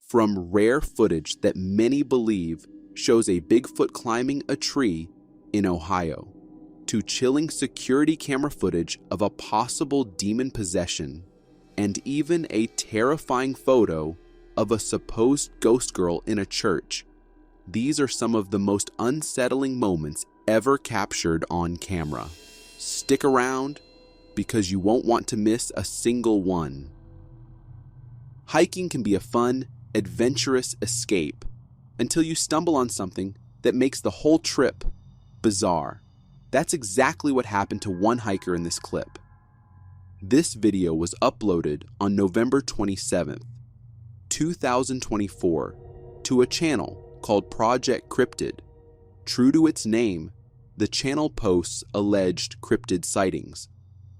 From rare footage that many believe shows a Bigfoot climbing a tree in Ohio, to chilling security camera footage of a possible demon possession, and even a terrifying photo of a supposed ghost girl in a church, these are some of the most unsettling moments ever captured on camera. Stick around, because you won't want to miss a single one. Hiking can be a fun, adventurous escape until you stumble on something that makes the whole trip bizarre. That's exactly what happened to one hiker in this clip. This video was uploaded on November 27th, 2024, to a channel called Project Cryptid. True to its name, the channel posts alleged cryptid sightings,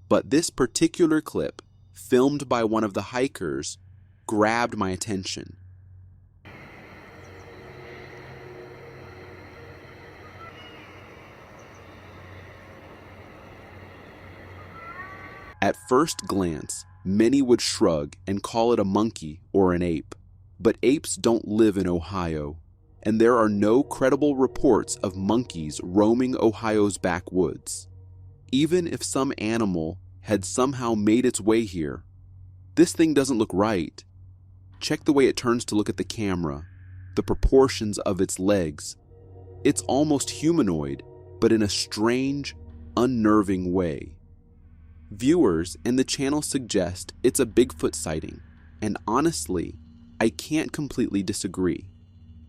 but this particular clip, filmed by one of the hikers, grabbed my attention. At first glance, many would shrug and call it a monkey or an ape, but apes don't live in Ohio, and there are no credible reports of monkeys roaming Ohio's backwoods. Even if some animal had somehow made its way here, this thing doesn't look right. Check the way it turns to look at the camera, the proportions of its legs. It's almost humanoid, but in a strange, unnerving way. Viewers and the channel suggest it's a Bigfoot sighting, and honestly, I can't completely disagree.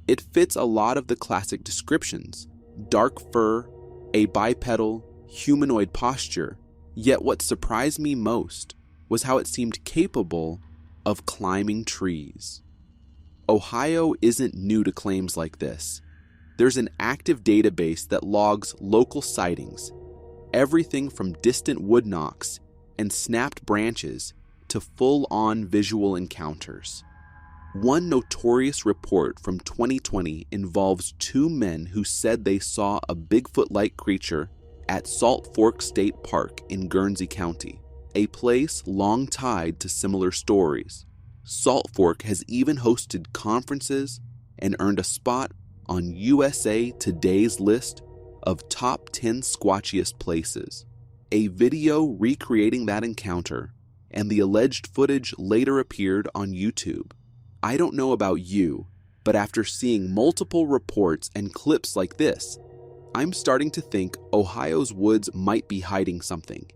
It fits a lot of the classic descriptions: dark fur, a bipedal, humanoid posture, yet what surprised me most was how it seemed capable of climbing trees. Ohio isn't new to claims like this. There's an active database that logs local sightings, everything from distant wood knocks and snapped branches to full-on visual encounters. One notorious report from 2020 involves two men who said they saw a Bigfoot-like creature at Salt Fork State Park in Guernsey County, a place long tied to similar stories. Salt Fork has even hosted conferences and earned a spot on USA Today's list of top 10 squatchiest places. A video recreating that encounter and the alleged footage later appeared on YouTube. I don't know about you, but after seeing multiple reports and clips like this, I'm starting to think Ohio's woods might be hiding something.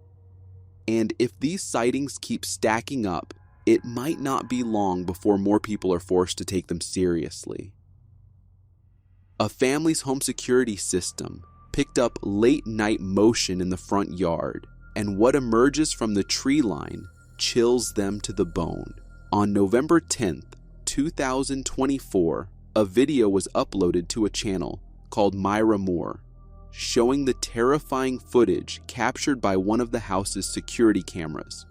And if these sightings keep stacking up, it might not be long before more people are forced to take them seriously. A family's home security system picked up late-night motion in the front yard, and what emerges from the tree line chills them to the bone. On November 10th, 2024, a video was uploaded to a channel called Myra Moore, showing the terrifying footage captured by one of the house's security cameras.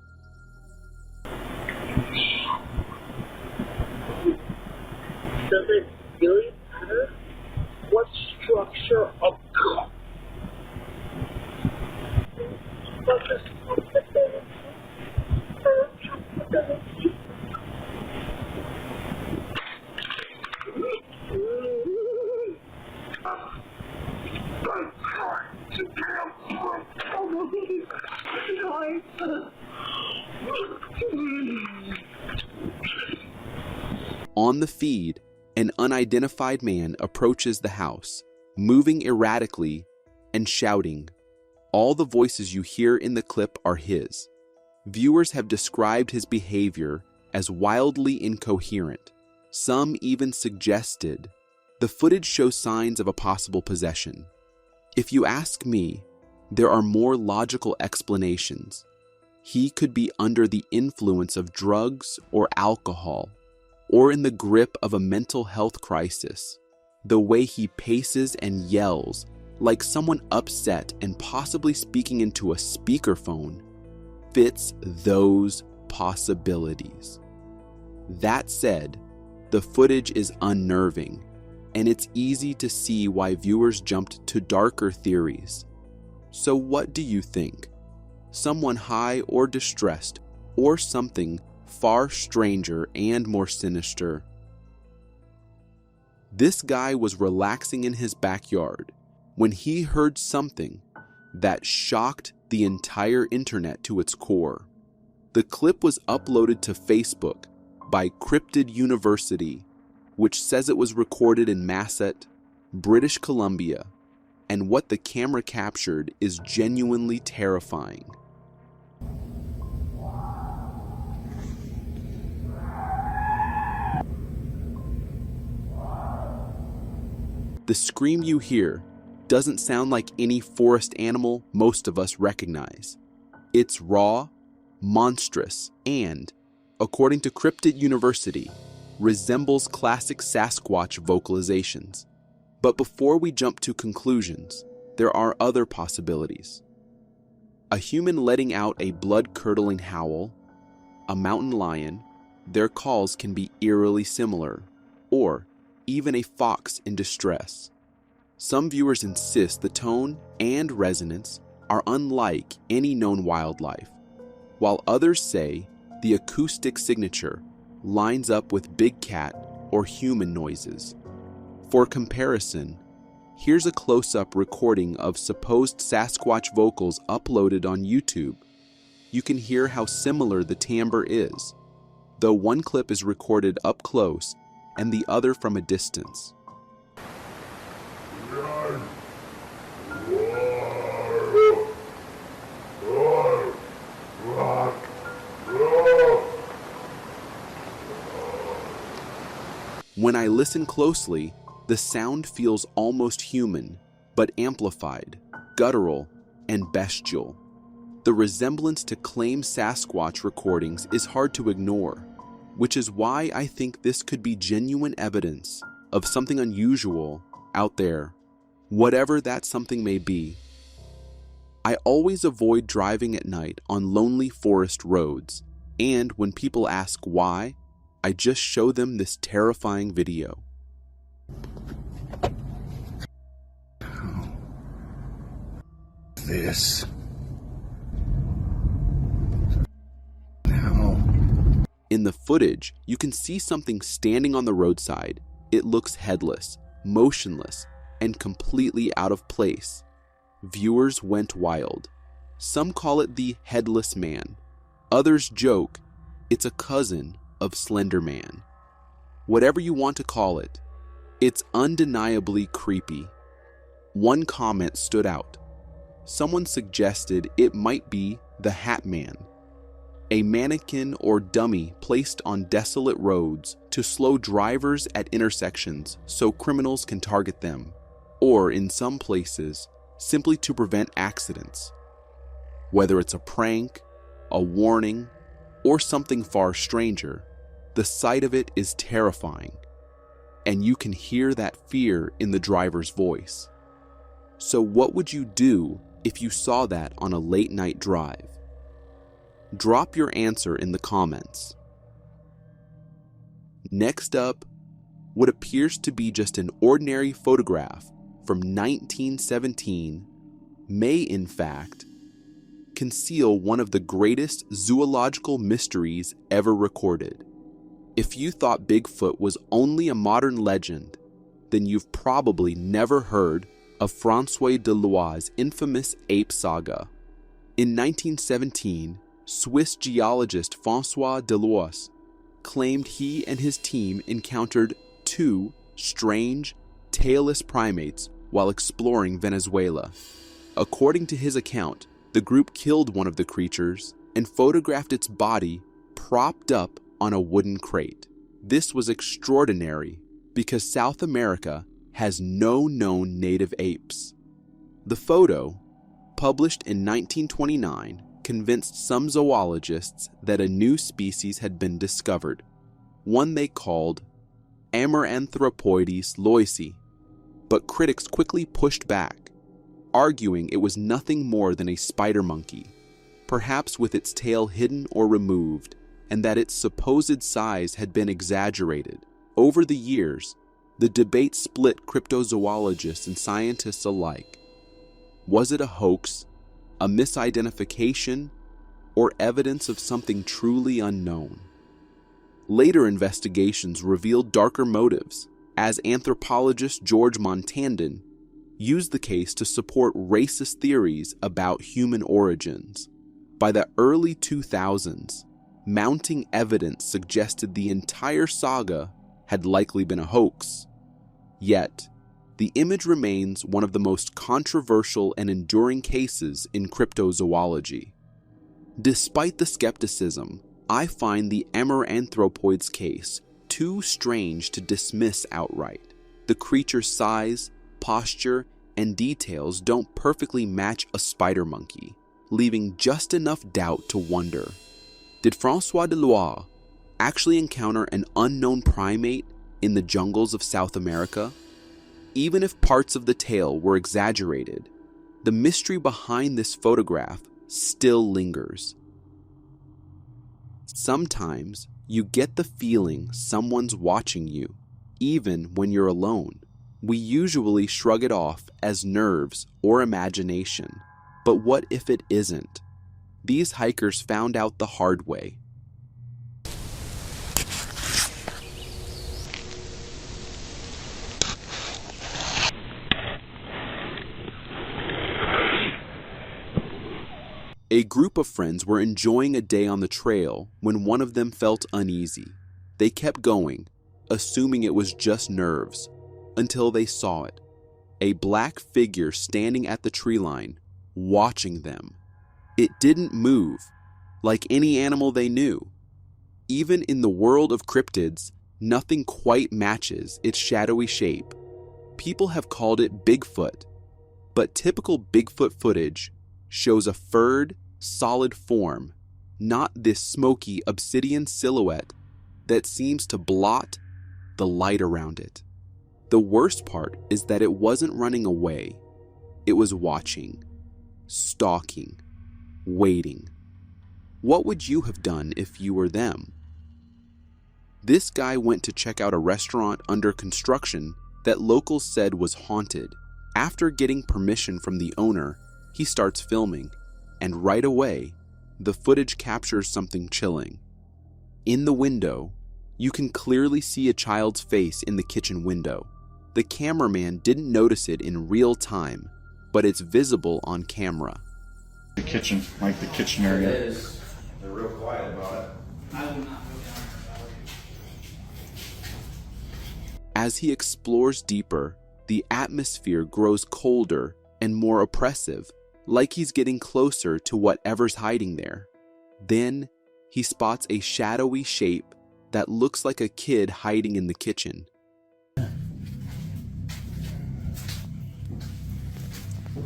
Does it really matter what structure of God? On the feed, an unidentified man approaches the house, moving erratically and shouting. All the voices you hear in the clip are his. Viewers have described his behavior as wildly incoherent. Some even suggested the footage shows signs of a possible possession. If you ask me, there are more logical explanations. He could be under the influence of drugs or alcohol, or in the grip of a mental health crisis. The way he paces and yells, like someone upset and possibly speaking into a speakerphone, fits those possibilities. That said, the footage is unnerving, and it's easy to see why viewers jumped to darker theories. So what do you think? Someone high or distressed, or something far stranger and more sinister? This guy was relaxing in his backyard when he heard something that shocked the entire internet to its core. The clip was uploaded to Facebook by Cryptid University, which says it was recorded in Masset, British Columbia, and what the camera captured is genuinely terrifying. The scream you hear doesn't sound like any forest animal most of us recognize. It's raw, monstrous, and, according to Cryptid University, resembles classic Sasquatch vocalizations. But before we jump to conclusions, there are other possibilities. A human letting out a blood-curdling howl, a mountain lion, their calls can be eerily similar, or even a fox in distress. Some viewers insist the tone and resonance are unlike any known wildlife, while others say the acoustic signature lines up with big cat or human noises. For comparison, here's a close-up recording of supposed Sasquatch vocals uploaded on YouTube. You can hear how similar the timbre is, though one clip is recorded up close and the other from a distance. When I listen closely, the sound feels almost human, but amplified, guttural, and bestial. The resemblance to claimed Sasquatch recordings is hard to ignore, which is why I think this could be genuine evidence of something unusual out there, whatever that something may be. I always avoid driving at night on lonely forest roads, and when people ask why, I just show them this terrifying video. This. In the footage, you can see something standing on the roadside. It looks headless, motionless, and completely out of place. Viewers went wild. Some call it the Headless Man. Others joke it's a cousin of Slender Man. Whatever you want to call it, it's undeniably creepy. One comment stood out. Someone suggested it might be the Hat Man, a mannequin or dummy placed on desolate roads to slow drivers at intersections so criminals can target them, or in some places, simply to prevent accidents. Whether it's a prank, a warning, or something far stranger, the sight of it is terrifying, and you can hear that fear in the driver's voice. So what would you do if you saw that on a late-night drive? Drop your answer in the comments. Next up, what appears to be just an ordinary photograph from 1917 may, in fact, conceal one of the greatest zoological mysteries ever recorded. If you thought Bigfoot was only a modern legend, then you've probably never heard of Francois Deloy's infamous ape saga. In 1917, Swiss geologist Francois Deloy claimed he and his team encountered two strange, tailless primates while exploring Venezuela. According to his account, the group killed one of the creatures and photographed its body propped up on a wooden crate. This was extraordinary because South America has no known native apes. The photo, published in 1929, convinced some zoologists that a new species had been discovered, one they called Amaranthropoides loysi, but critics quickly pushed back, arguing it was nothing more than a spider monkey, perhaps with its tail hidden or removed, and that its supposed size had been exaggerated. Over the years, the debate split cryptozoologists and scientists alike. Was it a hoax, a misidentification, or evidence of something truly unknown? Later investigations revealed darker motives, as anthropologist George Montandon used the case to support racist theories about human origins. By the early 2000s, mounting evidence suggested the entire saga had likely been a hoax. Yet, the image remains one of the most controversial and enduring cases in cryptozoology. Despite the skepticism, I find the Emeranthropoids case too strange to dismiss outright. The creature's size, posture, and details don't perfectly match a spider monkey, leaving just enough doubt to wonder. Did François Deloire actually encounter an unknown primate in the jungles of South America? Even if parts of the tale were exaggerated, the mystery behind this photograph still lingers. Sometimes you get the feeling someone's watching you, even when you're alone. We usually shrug it off as nerves or imagination, but what if it isn't? These hikers found out the hard way. A group of friends were enjoying a day on the trail when one of them felt uneasy. They kept going, assuming it was just nerves, until they saw it. A black figure standing at the tree line, watching them. It didn't move, like any animal they knew. Even in the world of cryptids, nothing quite matches its shadowy shape. People have called it Bigfoot, but typical Bigfoot footage shows a furred, solid form, not this smoky obsidian silhouette that seems to blot the light around it. The worst part is that it wasn't running away. It was watching, stalking, waiting. What would you have done if you were them? This guy went to check out a restaurant under construction that locals said was haunted. After getting permission from the owner, he starts filming, and right away, the footage captures something chilling. In the window, you can clearly see a child's face in the kitchen window. The cameraman didn't notice it in real time, but it's visible on camera. The kitchen, like the kitchen area. It is. They're real quiet about it. I will not go down there. As he explores deeper, the atmosphere grows colder and more oppressive, like he's getting closer to whatever's hiding there. Then, he spots a shadowy shape that looks like a kid hiding in the kitchen.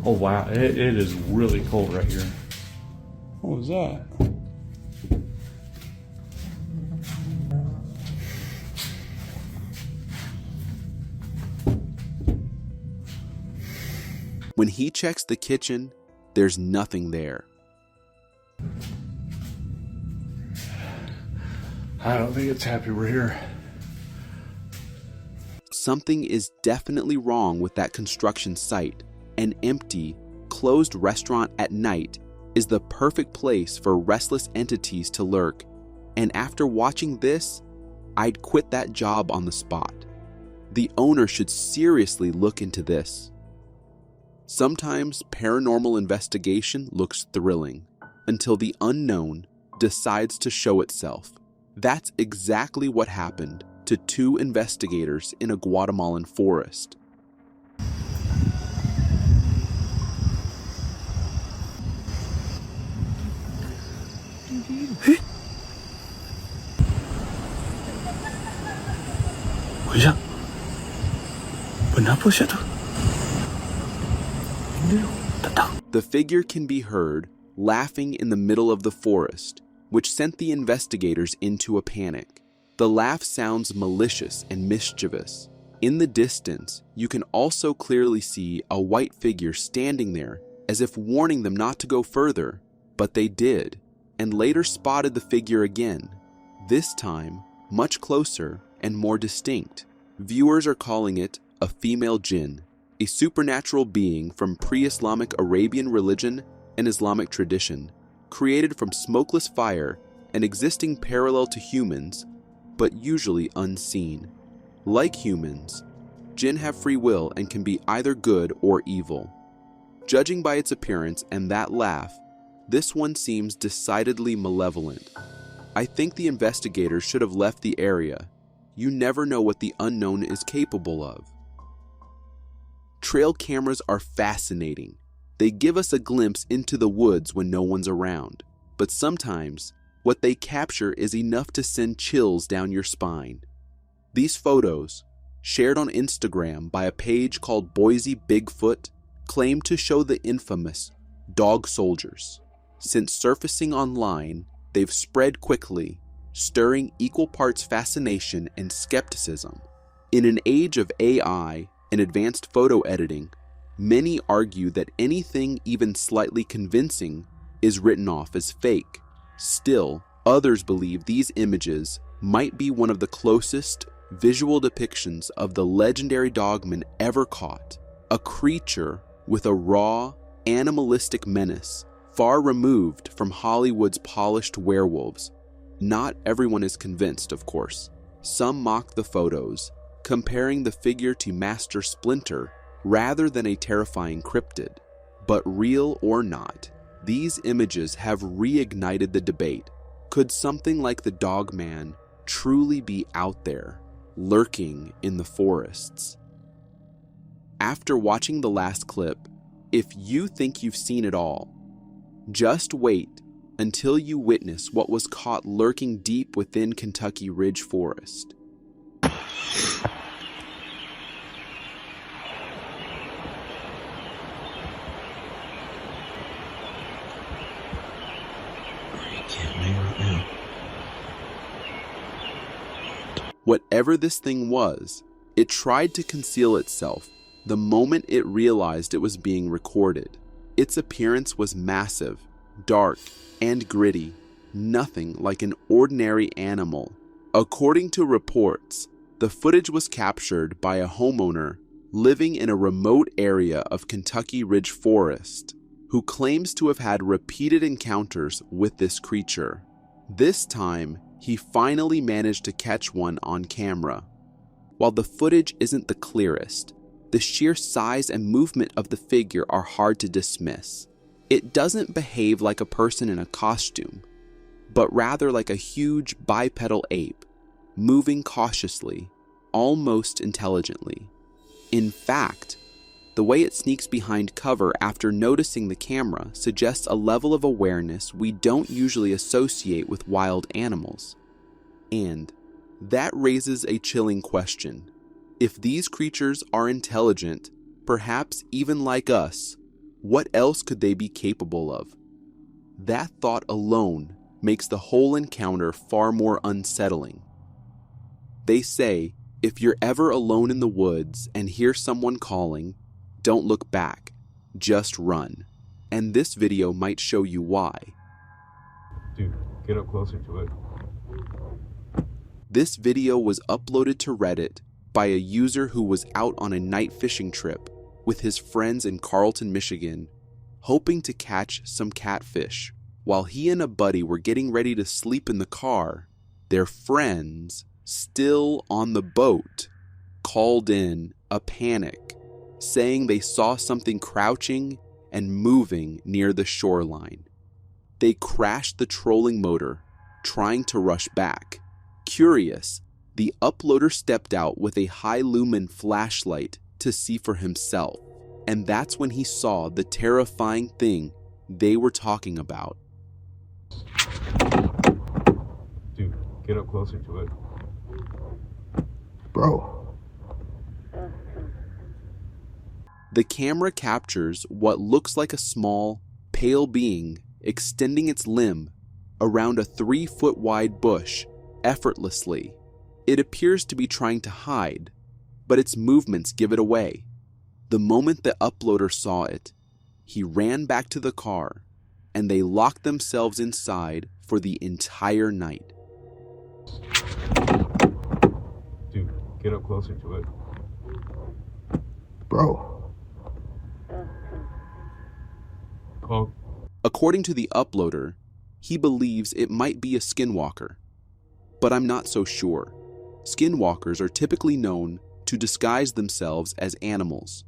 Oh wow, it is really cold right here. What was that? When he checks the kitchen, there's nothing there. I don't think it's happy we're here. Something is definitely wrong with that construction site. An empty, closed restaurant at night is the perfect place for restless entities to lurk, and after watching this, I'd quit that job on the spot. The owner should seriously look into this. Sometimes paranormal investigation looks thrilling until the unknown decides to show itself. That's exactly what happened to two investigators in a Guatemalan forest. The figure can be heard laughing in the middle of the forest, which sent the investigators into a panic. The laugh sounds malicious and mischievous. In the distance, you can also clearly see a white figure standing there as if warning them not to go further, but they did, and later spotted the figure again, this time much closer and more distinct. Viewers are calling it a female jinn, a supernatural being from pre-Islamic Arabian religion and Islamic tradition, created from smokeless fire and existing parallel to humans, but usually unseen. Like humans, jinn have free will and can be either good or evil. Judging by its appearance and that laugh, this one seems decidedly malevolent. I think the investigators should have left the area. You never know what the unknown is capable of. Trail cameras are fascinating. They give us a glimpse into the woods when no one's around, but sometimes what they capture is enough to send chills down your spine. These photos, shared on Instagram by a page called Boise Bigfoot, claim to show the infamous dog soldiers. Since surfacing online, they've spread quickly, stirring equal parts fascination and skepticism. In an age of AI and advanced photo editing, many argue that anything even slightly convincing is written off as fake. Still, others believe these images might be one of the closest visual depictions of the legendary Dogman ever caught, a creature with a raw, animalistic menace, far removed from Hollywood's polished werewolves. Not everyone is convinced, of course. Some mock the photos, comparing the figure to Master Splinter rather than a terrifying cryptid. But real or not, these images have reignited the debate. Could something like the Dogman truly be out there, lurking in the forests? After watching the last clip, if you think you've seen it all, just wait until you witness what was caught lurking deep within Kentucky Ridge Forest. Whatever this thing was, it tried to conceal itself the moment it realized it was being recorded. Its appearance was massive, dark, and gritty, nothing like an ordinary animal. According to reports, the footage was captured by a homeowner living in a remote area of Kentucky Ridge Forest, who claims to have had repeated encounters with this creature. This time, he finally managed to catch one on camera. While the footage isn't the clearest, the sheer size and movement of the figure are hard to dismiss. It doesn't behave like a person in a costume, but rather like a huge bipedal ape, moving cautiously, almost intelligently. In fact, the way it sneaks behind cover after noticing the camera suggests a level of awareness we don't usually associate with wild animals. And that raises a chilling question. If these creatures are intelligent, perhaps even like us, what else could they be capable of? That thought alone makes the whole encounter far more unsettling. They say, if you're ever alone in the woods and hear someone calling, don't look back, just run. And this video might show you why. Dude, get up closer to it. This video was uploaded to Reddit by a user who was out on a night fishing trip with his friends in Carlton, Michigan, hoping to catch some catfish. While he and a buddy were getting ready to sleep in the car, their friends, still on the boat, called in a panic, saying they saw something crouching and moving near the shoreline. They crashed the trolling motor, trying to rush back. Curious, the uploader stepped out with a high-lumen flashlight to see for himself, and that's when he saw the terrifying thing they were talking about. Dude, get up closer to it. Bro. The camera captures what looks like a small, pale being extending its limb around a 3-foot-wide bush effortlessly. It appears to be trying to hide, but its movements give it away. The moment the uploader saw it, he ran back to the car, and they locked themselves inside for the entire night. Dude, get up closer to it. Bro. Oh. According to the uploader, he believes it might be a skinwalker, but I'm not so sure. Skinwalkers are typically known to disguise themselves as animals,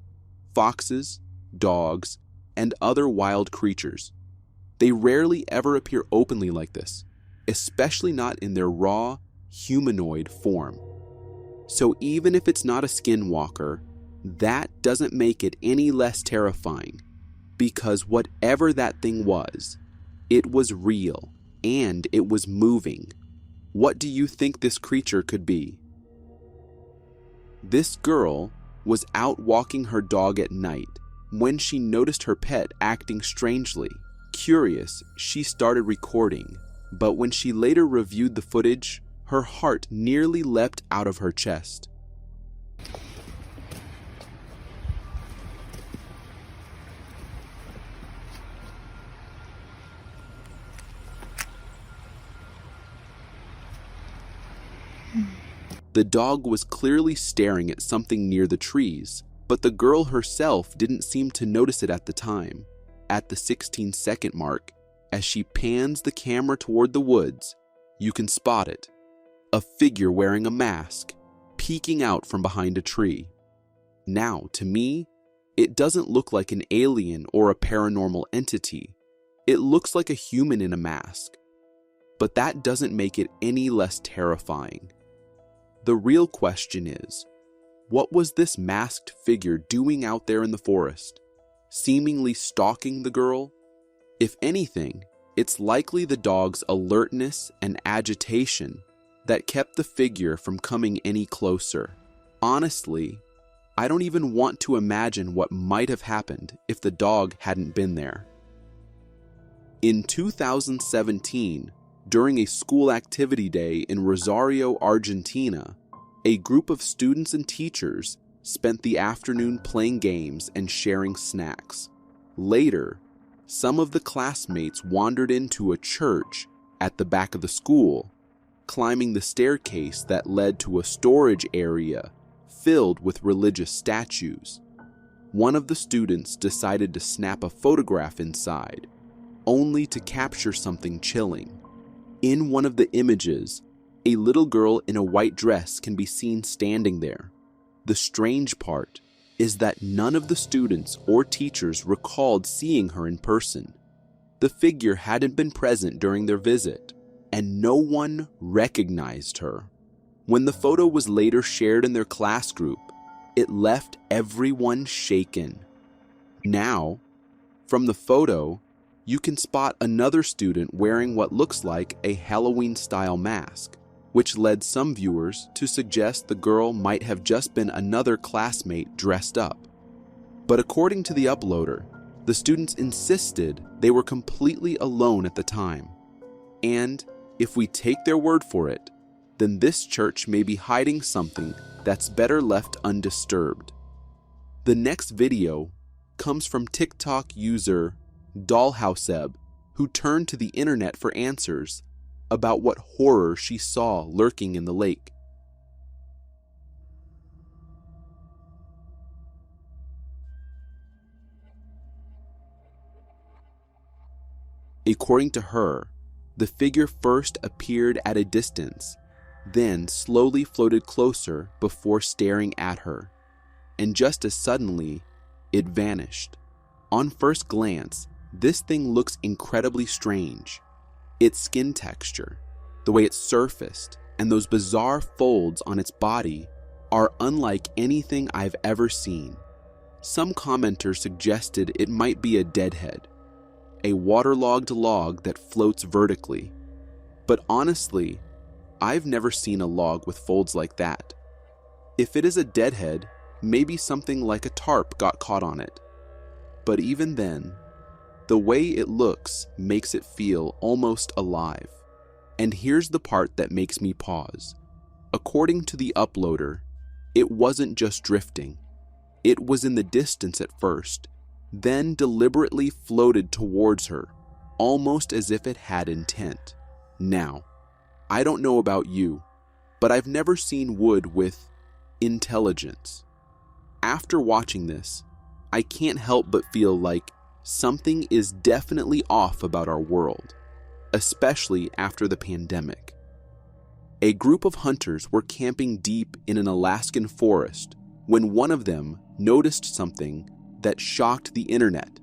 foxes, dogs, and other wild creatures. They rarely ever appear openly like this, especially not in their raw, humanoid form. So even if it's not a skinwalker, that doesn't make it any less terrifying, because whatever that thing was, it was real, and it was moving. What do you think this creature could be? This girl was out walking her dog at night when she noticed her pet acting strangely. Curious, she started recording, but when she later reviewed the footage, her heart nearly leapt out of her chest. The dog was clearly staring at something near the trees, but the girl herself didn't seem to notice it at the time. At the 16-second mark, as she pans the camera toward the woods, you can spot it. A figure wearing a mask, peeking out from behind a tree. Now, to me, it doesn't look like an alien or a paranormal entity. It looks like a human in a mask. But that doesn't make it any less terrifying. The real question is, what was this masked figure doing out there in the forest, seemingly stalking the girl? If anything, it's likely the dog's alertness and agitation that kept the figure from coming any closer. Honestly, I don't even want to imagine what might have happened if the dog hadn't been there. In 2017, during a school activity day in Rosario, Argentina, a group of students and teachers spent the afternoon playing games and sharing snacks. Later, some of the classmates wandered into a church at the back of the school, climbing the staircase that led to a storage area filled with religious statues. One of the students decided to snap a photograph inside, only to capture something chilling. In one of the images, a little girl in a white dress can be seen standing there. The strange part is that none of the students or teachers recalled seeing her in person. The figure hadn't been present during their visit, and no one recognized her. When the photo was later shared in their class group, it left everyone shaken. Now, from the photo, you can spot another student wearing what looks like a Halloween-style mask, which led some viewers to suggest the girl might have just been another classmate dressed up. But according to the uploader, the students insisted they were completely alone at the time. And if we take their word for it, then this church may be hiding something that's better left undisturbed. The next video comes from TikTok user Dollhouseb, who turned to the internet for answers about what horror she saw lurking in the lake. According to her, the figure first appeared at a distance, then slowly floated closer before staring at her, and just as suddenly, it vanished. On first glance, this thing looks incredibly strange. Its skin texture, the way it surfaced, and those bizarre folds on its body are unlike anything I've ever seen. Some commenters suggested it might be a deadhead, a waterlogged log that floats vertically. But honestly, I've never seen a log with folds like that. If it is a deadhead, maybe something like a tarp got caught on it. But even then, the way it looks makes it feel almost alive. And here's the part that makes me pause. According to the uploader, it wasn't just drifting. It was in the distance at first, then deliberately floated towards her, almost as if it had intent. Now, I don't know about you, but I've never seen wood with intelligence. After watching this, I can't help but feel like something is definitely off about our world, especially after the pandemic. A group of hunters were camping deep in an Alaskan forest when one of them noticed something that shocked the internet.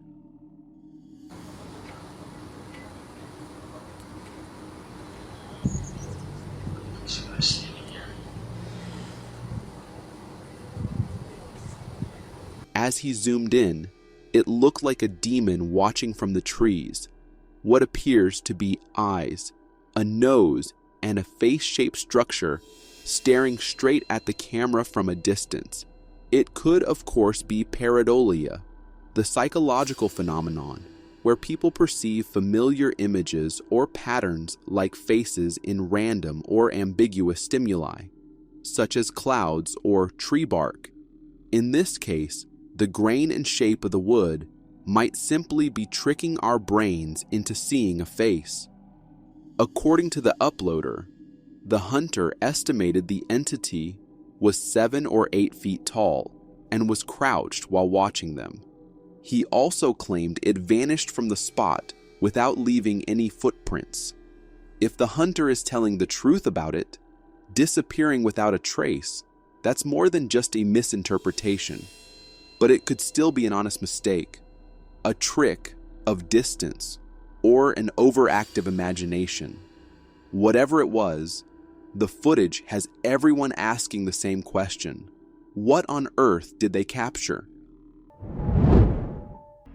As he zoomed in, it looked like a demon watching from the trees. What appears to be eyes, a nose, and a face-shaped structure staring straight at the camera from a distance. It could, of course, be pareidolia, the psychological phenomenon where people perceive familiar images or patterns like faces in random or ambiguous stimuli, such as clouds or tree bark. In this case, the grain and shape of the wood might simply be tricking our brains into seeing a face. According to the uploader, the hunter estimated the entity was 7 or 8 feet tall and was crouched while watching them. He also claimed it vanished from the spot without leaving any footprints. If the hunter is telling the truth about it, disappearing without a trace, that's more than just a misinterpretation. But it could still be an honest mistake, a trick of distance, or an overactive imagination. Whatever it was, the footage has everyone asking the same question. What on earth did they capture?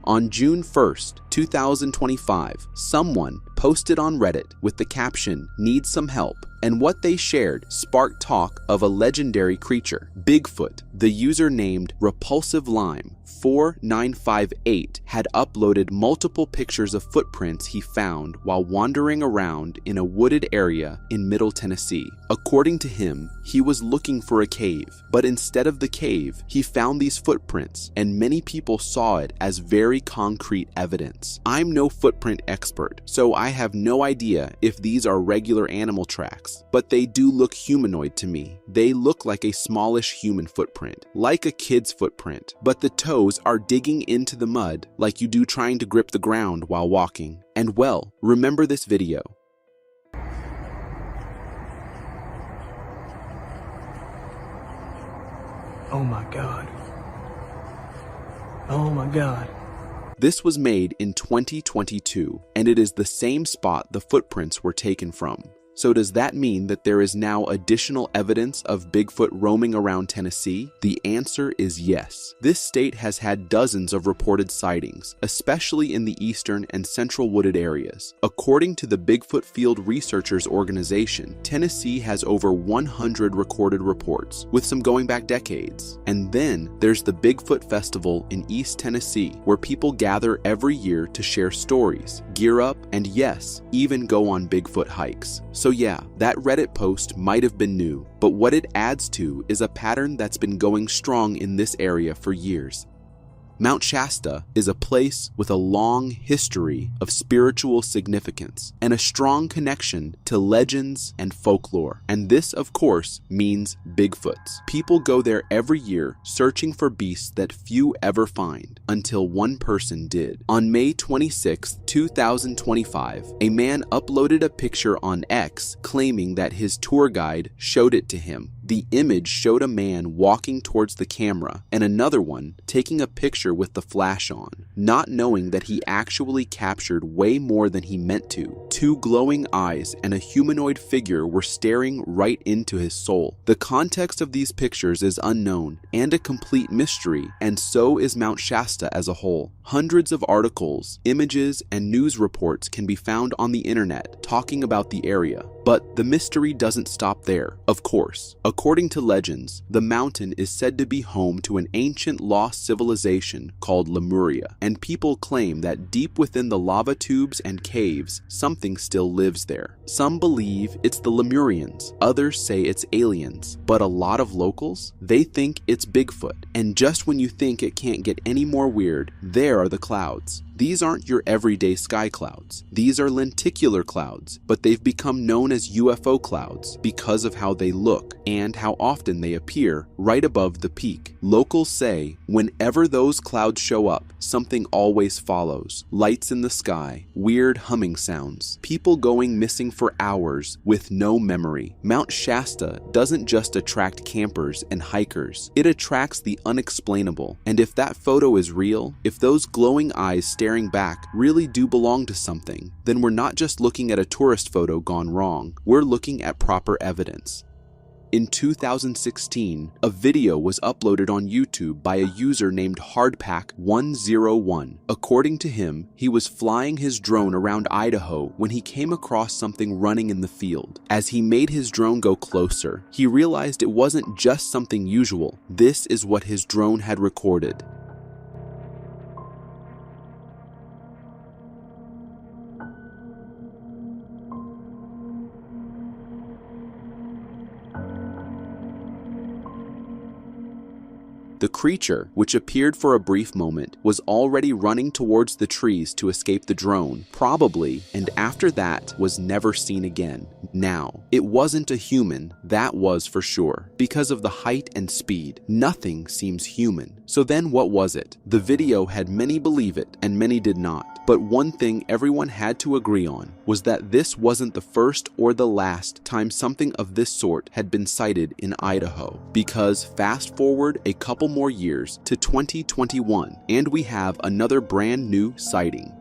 On June 1st, 2025, someone posted on Reddit with the caption, "Need some help," and what they shared sparked talk of a legendary creature, Bigfoot. The user named Repulsive Lime 4958 had uploaded multiple pictures of footprints he found while wandering around in a wooded area in Middle Tennessee. According to him, he was looking for a cave, but instead of the cave, he found these footprints, and many people saw it as very concrete evidence. I'm no footprint expert, so I have no idea if these are regular animal tracks, but they do look humanoid to me. They look like a smallish human footprint, like a kid's footprint, but the toes are digging into the mud like you do trying to grip the ground while walking. And well, remember this video. Oh my God. Oh my God. This was made in 2022, and it is the same spot the footprints were taken from. So does that mean that there is now additional evidence of Bigfoot roaming around Tennessee? The answer is yes. This state has had dozens of reported sightings, especially in the eastern and central wooded areas. According to the Bigfoot Field Researchers Organization, Tennessee has over 100 recorded reports, with some going back decades. And then there's the Bigfoot Festival in East Tennessee, where people gather every year to share stories, gear up, and yes, even go on Bigfoot hikes. So yeah, that Reddit post might have been new, but what it adds to is a pattern that's been going strong in this area for years. Mount Shasta is a place with a long history of spiritual significance and a strong connection to legends and folklore. And this, of course, means Bigfoots. People go there every year searching for beasts that few ever find, until one person did. On May 26, 2025, a man uploaded a picture on X claiming that his tour guide showed it to him. The image showed a man walking towards the camera and another one taking a picture with the flash on, not knowing that he actually captured way more than he meant to. 2 glowing eyes and a humanoid figure were staring right into his soul. The context of these pictures is unknown and a complete mystery, and so is Mount Shasta as a whole. Hundreds of articles, images, and news reports can be found on the internet talking about the area, but the mystery doesn't stop there, of course. According to legends, the mountain is said to be home to an ancient lost civilization called Lemuria, and people claim that deep within the lava tubes and caves, something still lives there. Some believe it's the Lemurians, others say it's aliens, but a lot of locals, they think it's Bigfoot. And just when you think it can't get any more weird, there are the clouds. These aren't your everyday sky clouds. These are lenticular clouds, but they've become known as UFO clouds because of how they look and how often they appear right above the peak. Locals say whenever those clouds show up, something always follows. Lights in the sky, weird humming sounds, people going missing for hours with no memory. Mount Shasta doesn't just attract campers and hikers, it attracts the unexplainable. And if that photo is real, if those glowing eyes staring back really do belong to something, then we're not just looking at a tourist photo gone wrong, we're looking at proper evidence. In 2016, a video was uploaded on YouTube by a user named Hardpack101. According to him, he was flying his drone around Idaho when he came across something running in the field. As he made his drone go closer, he realized it wasn't just something usual. This is what his drone had recorded. The creature, which appeared for a brief moment, was already running towards the trees to escape the drone, probably, and after that was never seen again. Now, it wasn't a human, that was for sure. Because of the height and speed, nothing seems human. So then what was it? The video had many believe it and many did not. But one thing everyone had to agree on was that this wasn't the first or the last time something of this sort had been sighted in Idaho. Because fast forward a couple more years to 2021 and we have another brand new sighting.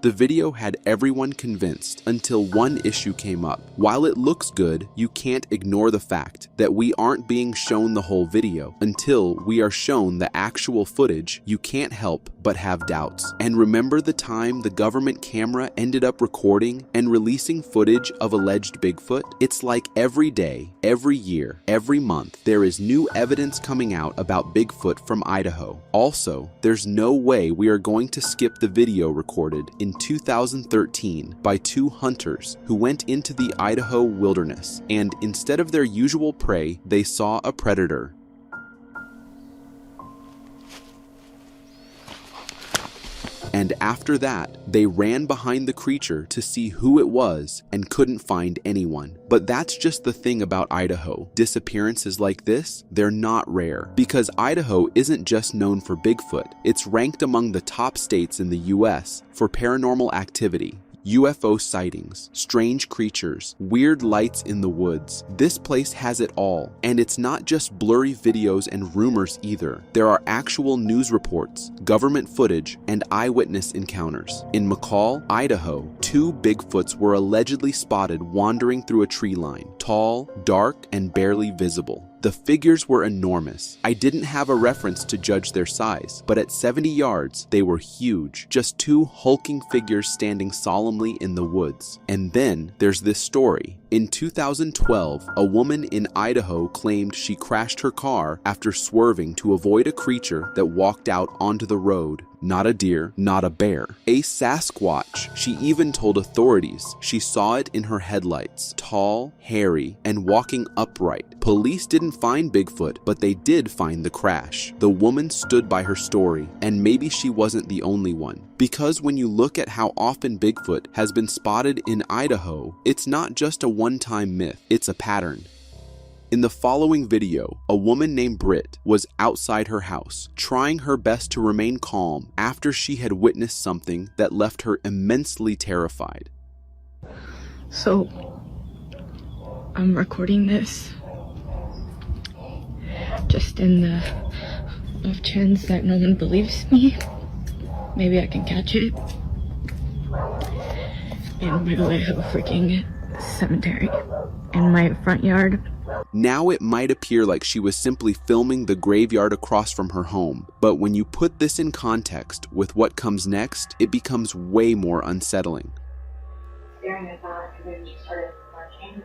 The video had everyone convinced until one issue came up. While it looks good, you can't ignore the fact that we aren't being shown the whole video. Until we are shown the actual footage, you can't help but have doubts. And remember the time the government camera ended up recording and releasing footage of alleged Bigfoot? It's like every day, every year, every month, there is new evidence coming out about Bigfoot from Idaho. Also, there's no way we are going to skip the video recorded in 2013 by two hunters who went into the Idaho wilderness, and instead of their usual prey, they saw a predator. And after that, they ran behind the creature to see who it was and couldn't find anyone. But that's just the thing about Idaho. Disappearances like this, they're not rare. Because Idaho isn't just known for Bigfoot, it's ranked among the top states in the US for paranormal activity. UFO sightings, strange creatures, weird lights in the woods. This place has it all. And it's not just blurry videos and rumors either. There are actual news reports, government footage, and eyewitness encounters. In McCall, Idaho, 2 Bigfoots were allegedly spotted wandering through a tree line. Tall, dark, and barely visible. The figures were enormous. I didn't have a reference to judge their size, but at 70 yards, they were huge. Just 2 hulking figures standing solemnly in the woods. And then there's this story. In 2012, a woman in Idaho claimed she crashed her car after swerving to avoid a creature that walked out onto the road. Not a deer, not a bear. A Sasquatch. She even told authorities she saw it in her headlights. Tall, hairy, and walking upright. Police didn't find Bigfoot, but they did find the crash. The woman stood by her story, and maybe she wasn't the only one. Because when you look at how often Bigfoot has been spotted in Idaho, it's not just a one-time myth, it's a pattern. In the following video, a woman named Britt was outside her house, trying her best to remain calm after she had witnessed something that left her immensely terrified. So, I'm recording this just in the off chance that no one believes me. Maybe I can catch it. And by the way, I have a freaking cemetery in my front yard. Now it might appear like she was simply filming the graveyard across from her home, but when you put this in context with what comes next, it becomes way more unsettling. Staring at that, and then she started barking.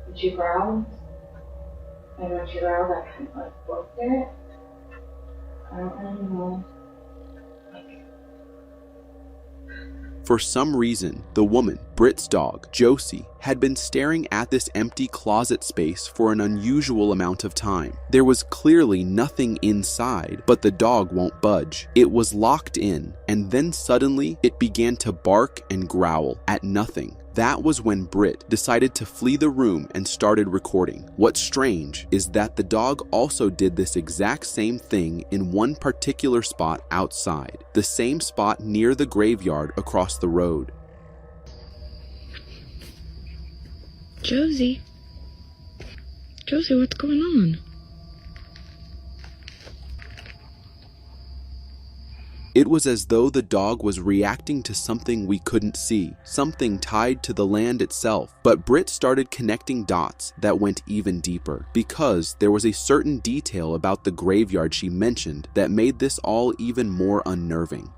And she growled. And when she growled, I kind of like looked at it. I don't really know. For some reason, the woman, Britt's dog, Josie, had been staring at this empty closet space for an unusual amount of time. There was clearly nothing inside, but the dog won't budge. It was locked in, and then suddenly it began to bark and growl at nothing. That was when Britt decided to flee the room and started recording. What's strange is that the dog also did this exact same thing in one particular spot outside, the same spot near the graveyard across the road. Josie, what's going on? It was as though the dog was reacting to something we couldn't see, something tied to the land itself. But Britt started connecting dots that went even deeper, because there was a certain detail about the graveyard she mentioned that made this all even more unnerving.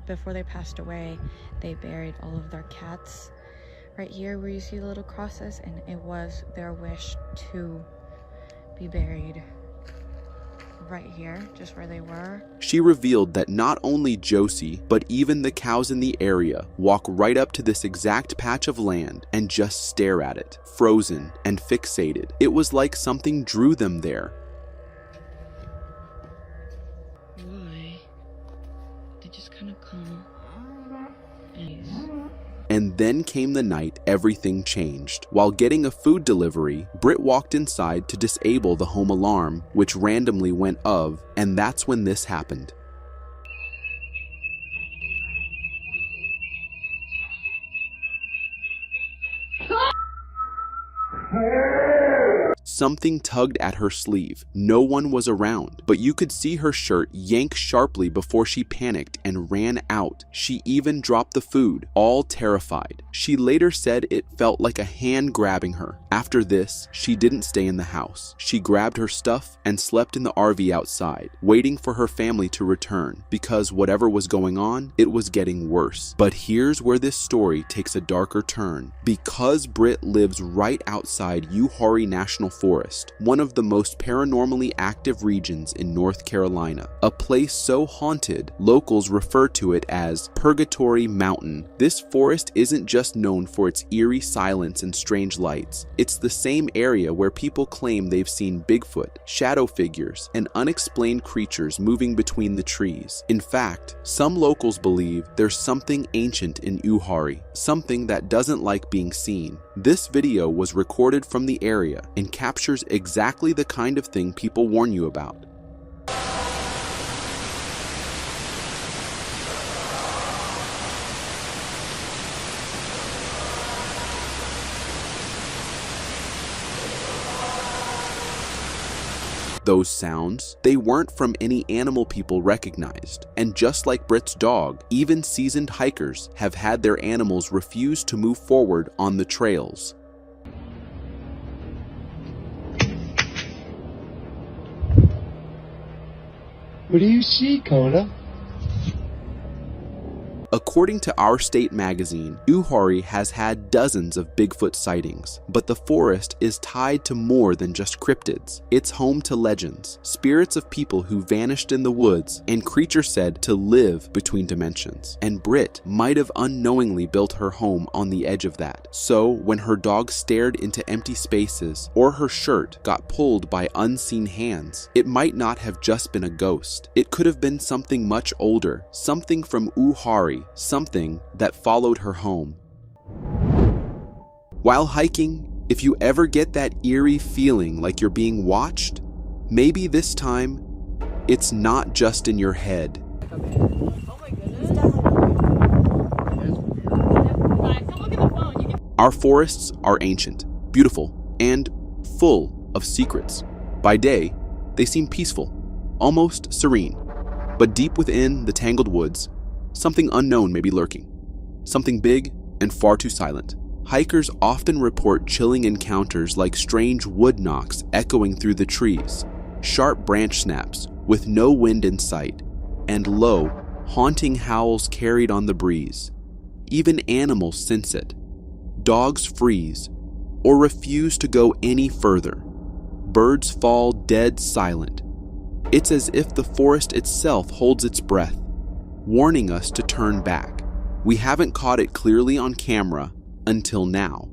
Before they passed away, they buried all of their cats right here where you see the little crosses, and it was their wish to be buried right here, just where they were. She revealed that not only Josie, but even the cows in the area walk right up to this exact patch of land and just stare at it, frozen and fixated. It was like something drew them there. Why? They just kind of come. And then came the night everything changed. While getting a food delivery, Britt walked inside to disable the home alarm, which randomly went off, and that's when this happened. Something tugged at her sleeve. No one was around, but you could see her shirt yank sharply before she panicked and ran out. She even dropped the food, all terrified. She later said it felt like a hand grabbing her. After this, she didn't stay in the house. She grabbed her stuff and slept in the RV outside, waiting for her family to return, because whatever was going on, it was getting worse. But here's where this story takes a darker turn. Because Britt lives right outside Uwharrie National Forest, one of the most paranormally active regions in North Carolina. A place so haunted, locals refer to it as Purgatory Mountain. This forest isn't just known for its eerie silence and strange lights. It's the same area where people claim they've seen Bigfoot, shadow figures, and unexplained creatures moving between the trees. In fact, some locals believe there's something ancient in Uwharrie, something that doesn't like being seen. This video was recorded from the area and captures exactly the kind of thing people warn you about. Those sounds, they weren't from any animal people recognized. And just like Britt's dog, even seasoned hikers have had their animals refuse to move forward on the trails. What do you see, Coda? According to Our State magazine, Uwharrie has had dozens of Bigfoot sightings, but the forest is tied to more than just cryptids. It's home to legends, spirits of people who vanished in the woods, and creatures said to live between dimensions. And Britt might have unknowingly built her home on the edge of that. So when her dog stared into empty spaces, or her shirt got pulled by unseen hands, it might not have just been a ghost. It could have been something much older, something from Uwharrie, something that followed her home. While hiking, if you ever get that eerie feeling like you're being watched, maybe this time it's not just in your head. Our forests are ancient, beautiful, and full of secrets. By day, they seem peaceful, almost serene, but deep within the tangled woods, something unknown may be lurking, something big and far too silent. Hikers often report chilling encounters like strange wood knocks echoing through the trees, sharp branch snaps with no wind in sight, and low, haunting howls carried on the breeze. Even animals sense it. Dogs freeze or refuse to go any further. Birds fall dead silent. It's as if the forest itself holds its breath, warning us to turn back. We haven't caught it clearly on camera until now.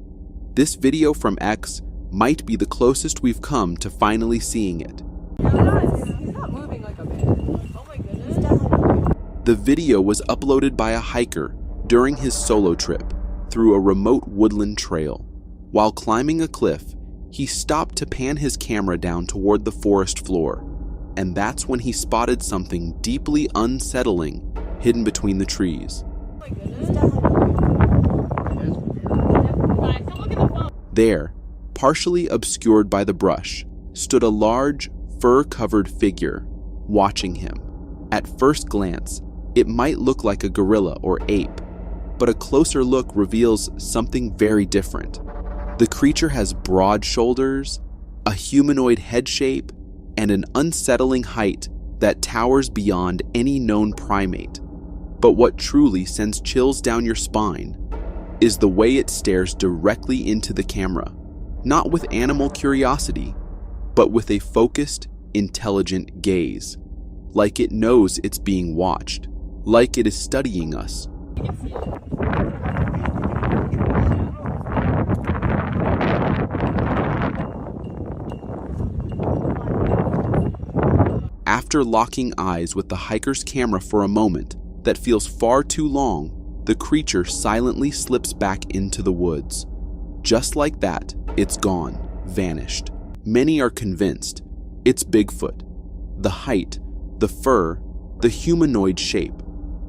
This video from X might be the closest we've come to finally seeing it. He's not moving like a man. Oh my goodness. The video was uploaded by a hiker during his solo trip through a remote woodland trail. While climbing a cliff, he stopped to pan his camera down toward the forest floor, and that's when he spotted something deeply unsettling hidden between the trees. There, partially obscured by the brush, stood a large, fur-covered figure, watching him. At first glance, it might look like a gorilla or ape, but a closer look reveals something very different. The creature has broad shoulders, a humanoid head shape, and an unsettling height that towers beyond any known primate. But what truly sends chills down your spine is the way it stares directly into the camera, not with animal curiosity, but with a focused, intelligent gaze, like it knows it's being watched, like it is studying us. After locking eyes with the hiker's camera for a moment that feels far too long, the creature silently slips back into the woods. Just like that, it's gone, vanished. Many are convinced it's Bigfoot. The height, the fur, the humanoid shape.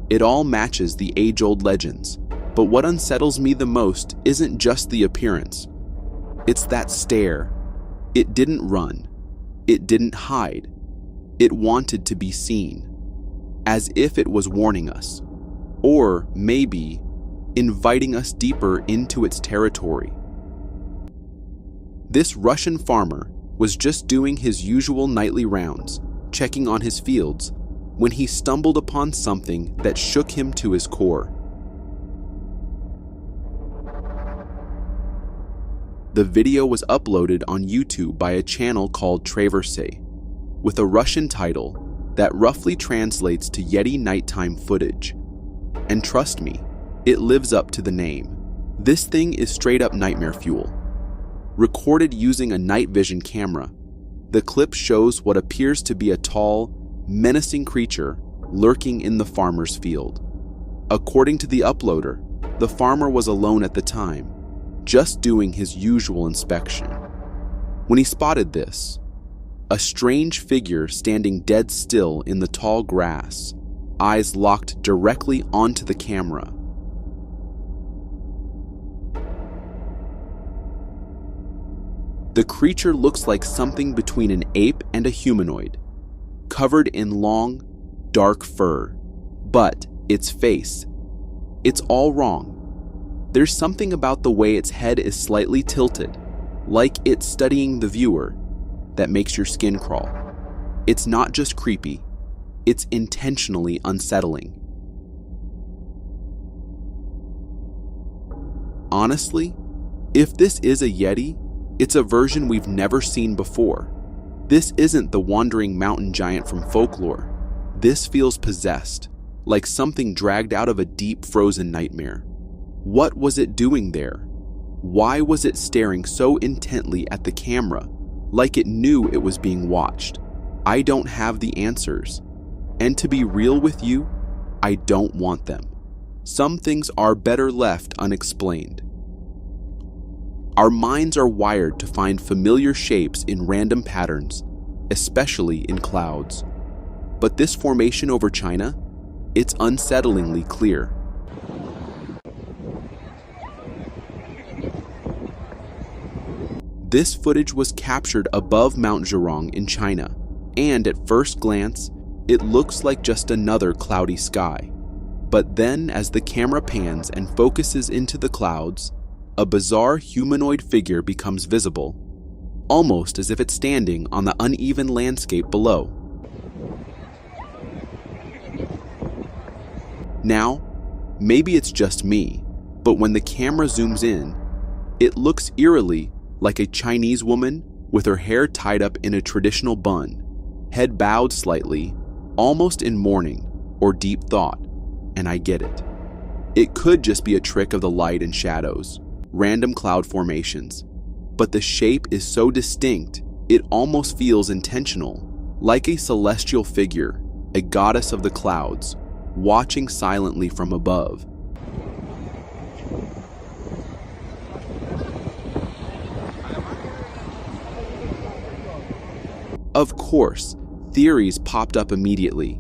It all matches the age-old legends. But what unsettles me the most isn't just the appearance. It's that stare. It didn't run. It didn't hide. It wanted to be seen, as if it was warning us, or maybe inviting us deeper into its territory. This Russian farmer was just doing his usual nightly rounds, checking on his fields, when he stumbled upon something that shook him to his core. The video was uploaded on YouTube by a channel called Traversay, with a Russian title that roughly translates to Yeti nighttime footage. And trust me, it lives up to the name. This thing is straight up nightmare fuel. Recorded using a night vision camera, the clip shows what appears to be a tall, menacing creature lurking in the farmer's field. According to the uploader, the farmer was alone at the time, just doing his usual inspection. When he spotted this, a strange figure standing dead still in the tall grass, eyes locked directly onto the camera. The creature looks like something between an ape and a humanoid, covered in long, dark fur. But its face, it's all wrong. There's something about the way its head is slightly tilted, like it's studying the viewer, that makes your skin crawl. It's not just creepy, it's intentionally unsettling. Honestly, if this is a Yeti, it's a version we've never seen before. This isn't the wandering mountain giant from folklore. This feels possessed, like something dragged out of a deep frozen nightmare. What was it doing there? Why was it staring so intently at the camera, like it knew it was being watched? I don't have the answers. And to be real with you, I don't want them. Some things are better left unexplained. Our minds are wired to find familiar shapes in random patterns, especially in clouds. But this formation over China, it's unsettlingly clear. This footage was captured above Mount Zhurong in China, and at first glance, it looks like just another cloudy sky. But then, as the camera pans and focuses into the clouds, a bizarre humanoid figure becomes visible, almost as if it's standing on the uneven landscape below. Now, maybe it's just me, but when the camera zooms in, it looks eerily like a Chinese woman with her hair tied up in a traditional bun, head bowed slightly, almost in mourning or deep thought, and I get it. It could just be a trick of the light and shadows, random cloud formations. But the shape is so distinct, it almost feels intentional, like a celestial figure, a goddess of the clouds, watching silently from above. Of course, theories popped up immediately.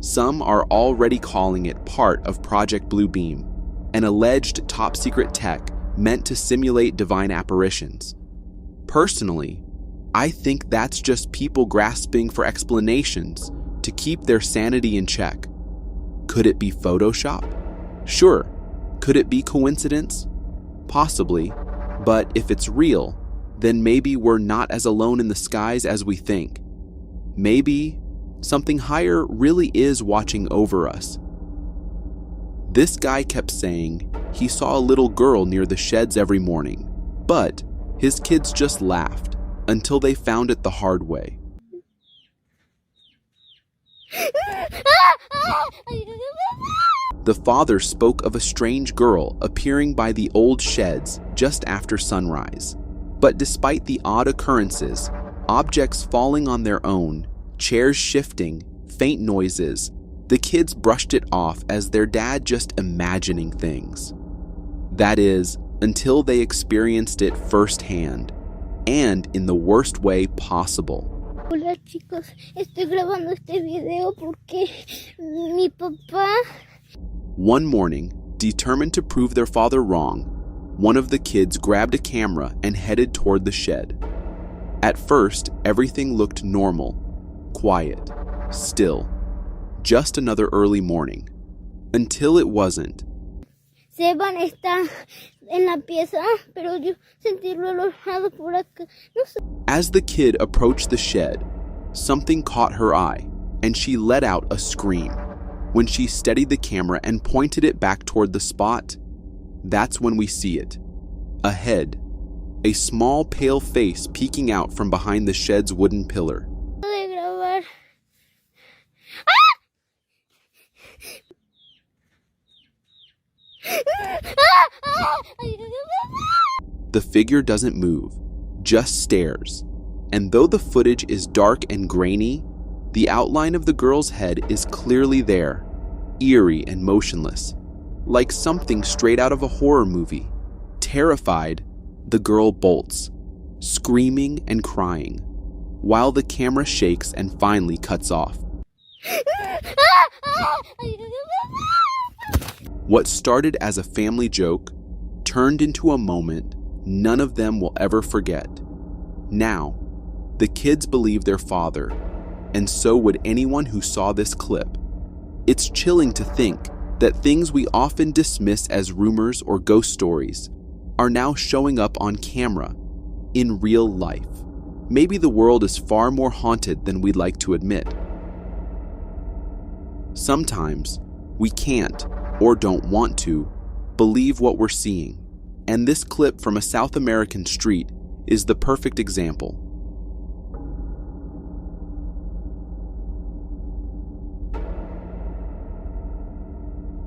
Some are already calling it part of Project Bluebeam, an alleged top-secret tech meant to simulate divine apparitions. Personally, I think that's just people grasping for explanations to keep their sanity in check. Could it be Photoshop? Sure. Could it be coincidence? Possibly. But if it's real, then maybe we're not as alone in the skies as we think. Maybe something higher really is watching over us. This guy kept saying he saw a little girl near the sheds every morning, but his kids just laughed until they found it the hard way. The father spoke of a strange girl appearing by the old sheds just after sunrise. But despite the odd occurrences, objects falling on their own, chairs shifting, faint noises, the kids brushed it off as their dad just imagining things. That is, until they experienced it firsthand, and in the worst way possible. Hola chicos, estoy grabando este video porque mi papá... One morning, determined to prove their father wrong, one of the kids grabbed a camera and headed toward the shed. At first, everything looked normal, quiet, still. Just another early morning. Until it wasn't. Seban está en la pieza, pero yo sentirlo alojado por acá. No sé. As the kid approached the shed, something caught her eye, and she let out a scream. When she steadied the camera and pointed it back toward the spot, that's when we see it. A head. A small pale face peeking out from behind the shed's wooden pillar. The figure doesn't move, just stares. And though the footage is dark and grainy, the outline of the girl's head is clearly there, eerie and motionless, like something straight out of a horror movie. Terrified, the girl bolts, screaming and crying, while the camera shakes and finally cuts off. What started as a family joke turned into a moment none of them will ever forget. Now, the kids believe their father, and so would anyone who saw this clip. It's chilling to think that things we often dismiss as rumors or ghost stories are now showing up on camera, in real life. Maybe the world is far more haunted than we'd like to admit. Sometimes, we can't, or don't want to, believe what we're seeing, and this clip from a South American street is the perfect example.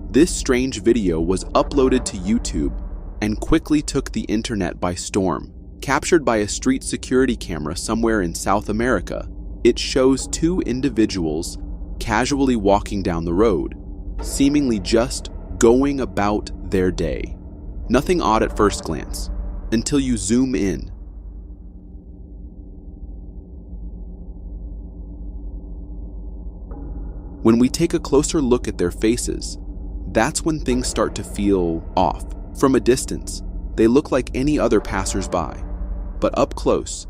This strange video was uploaded to YouTube and quickly took the internet by storm. Captured by a street security camera somewhere in South America, it shows two individuals casually walking down the road, seemingly just going about their day. Nothing odd at first glance, until you zoom in. When we take a closer look at their faces, that's when things start to feel off. From a distance, they look like any other passers-by, but up close,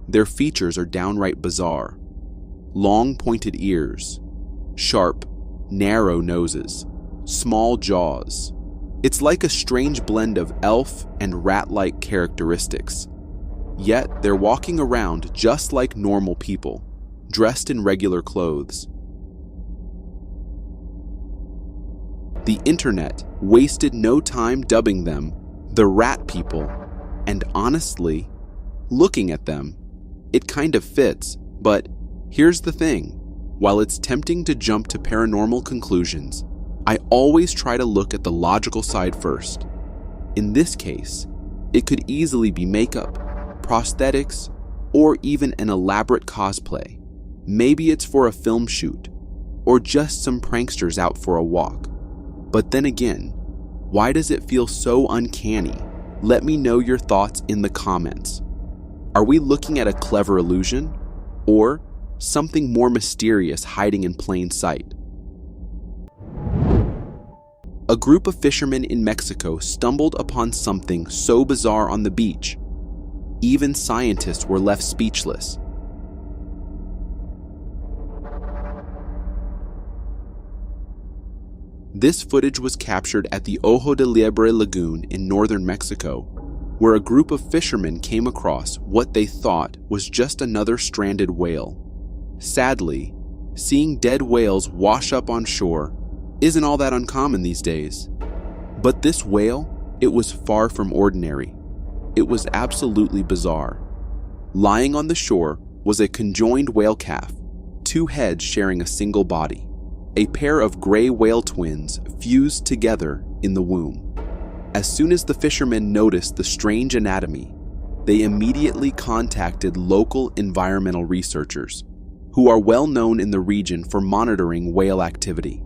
their features are downright bizarre. Long pointed ears, sharp, narrow noses, small jaws. It's like a strange blend of elf and rat-like characteristics. Yet they're walking around just like normal people, dressed in regular clothes. The internet wasted no time dubbing them the rat people, and honestly, looking at them, it kind of fits, but here's the thing. While it's tempting to jump to paranormal conclusions, I always try to look at the logical side first. In this case, it could easily be makeup, prosthetics, or even an elaborate cosplay. Maybe it's for a film shoot, or just some pranksters out for a walk. But then again, why does it feel so uncanny? Let me know your thoughts in the comments. Are we looking at a clever illusion, or something more mysterious hiding in plain sight? A group of fishermen in Mexico stumbled upon something so bizarre on the beach. Even scientists were left speechless. This footage was captured at the Ojo de Liebre Lagoon in northern Mexico, where a group of fishermen came across what they thought was just another stranded whale. Sadly, seeing dead whales wash up on shore isn't all that uncommon these days. But this whale, it was far from ordinary. It was absolutely bizarre. Lying on the shore was a conjoined whale calf, 2 heads sharing a single body. A pair of gray whale twins fused together in the womb. As soon as the fishermen noticed the strange anatomy, they immediately contacted local environmental researchers, who are well known in the region for monitoring whale activity.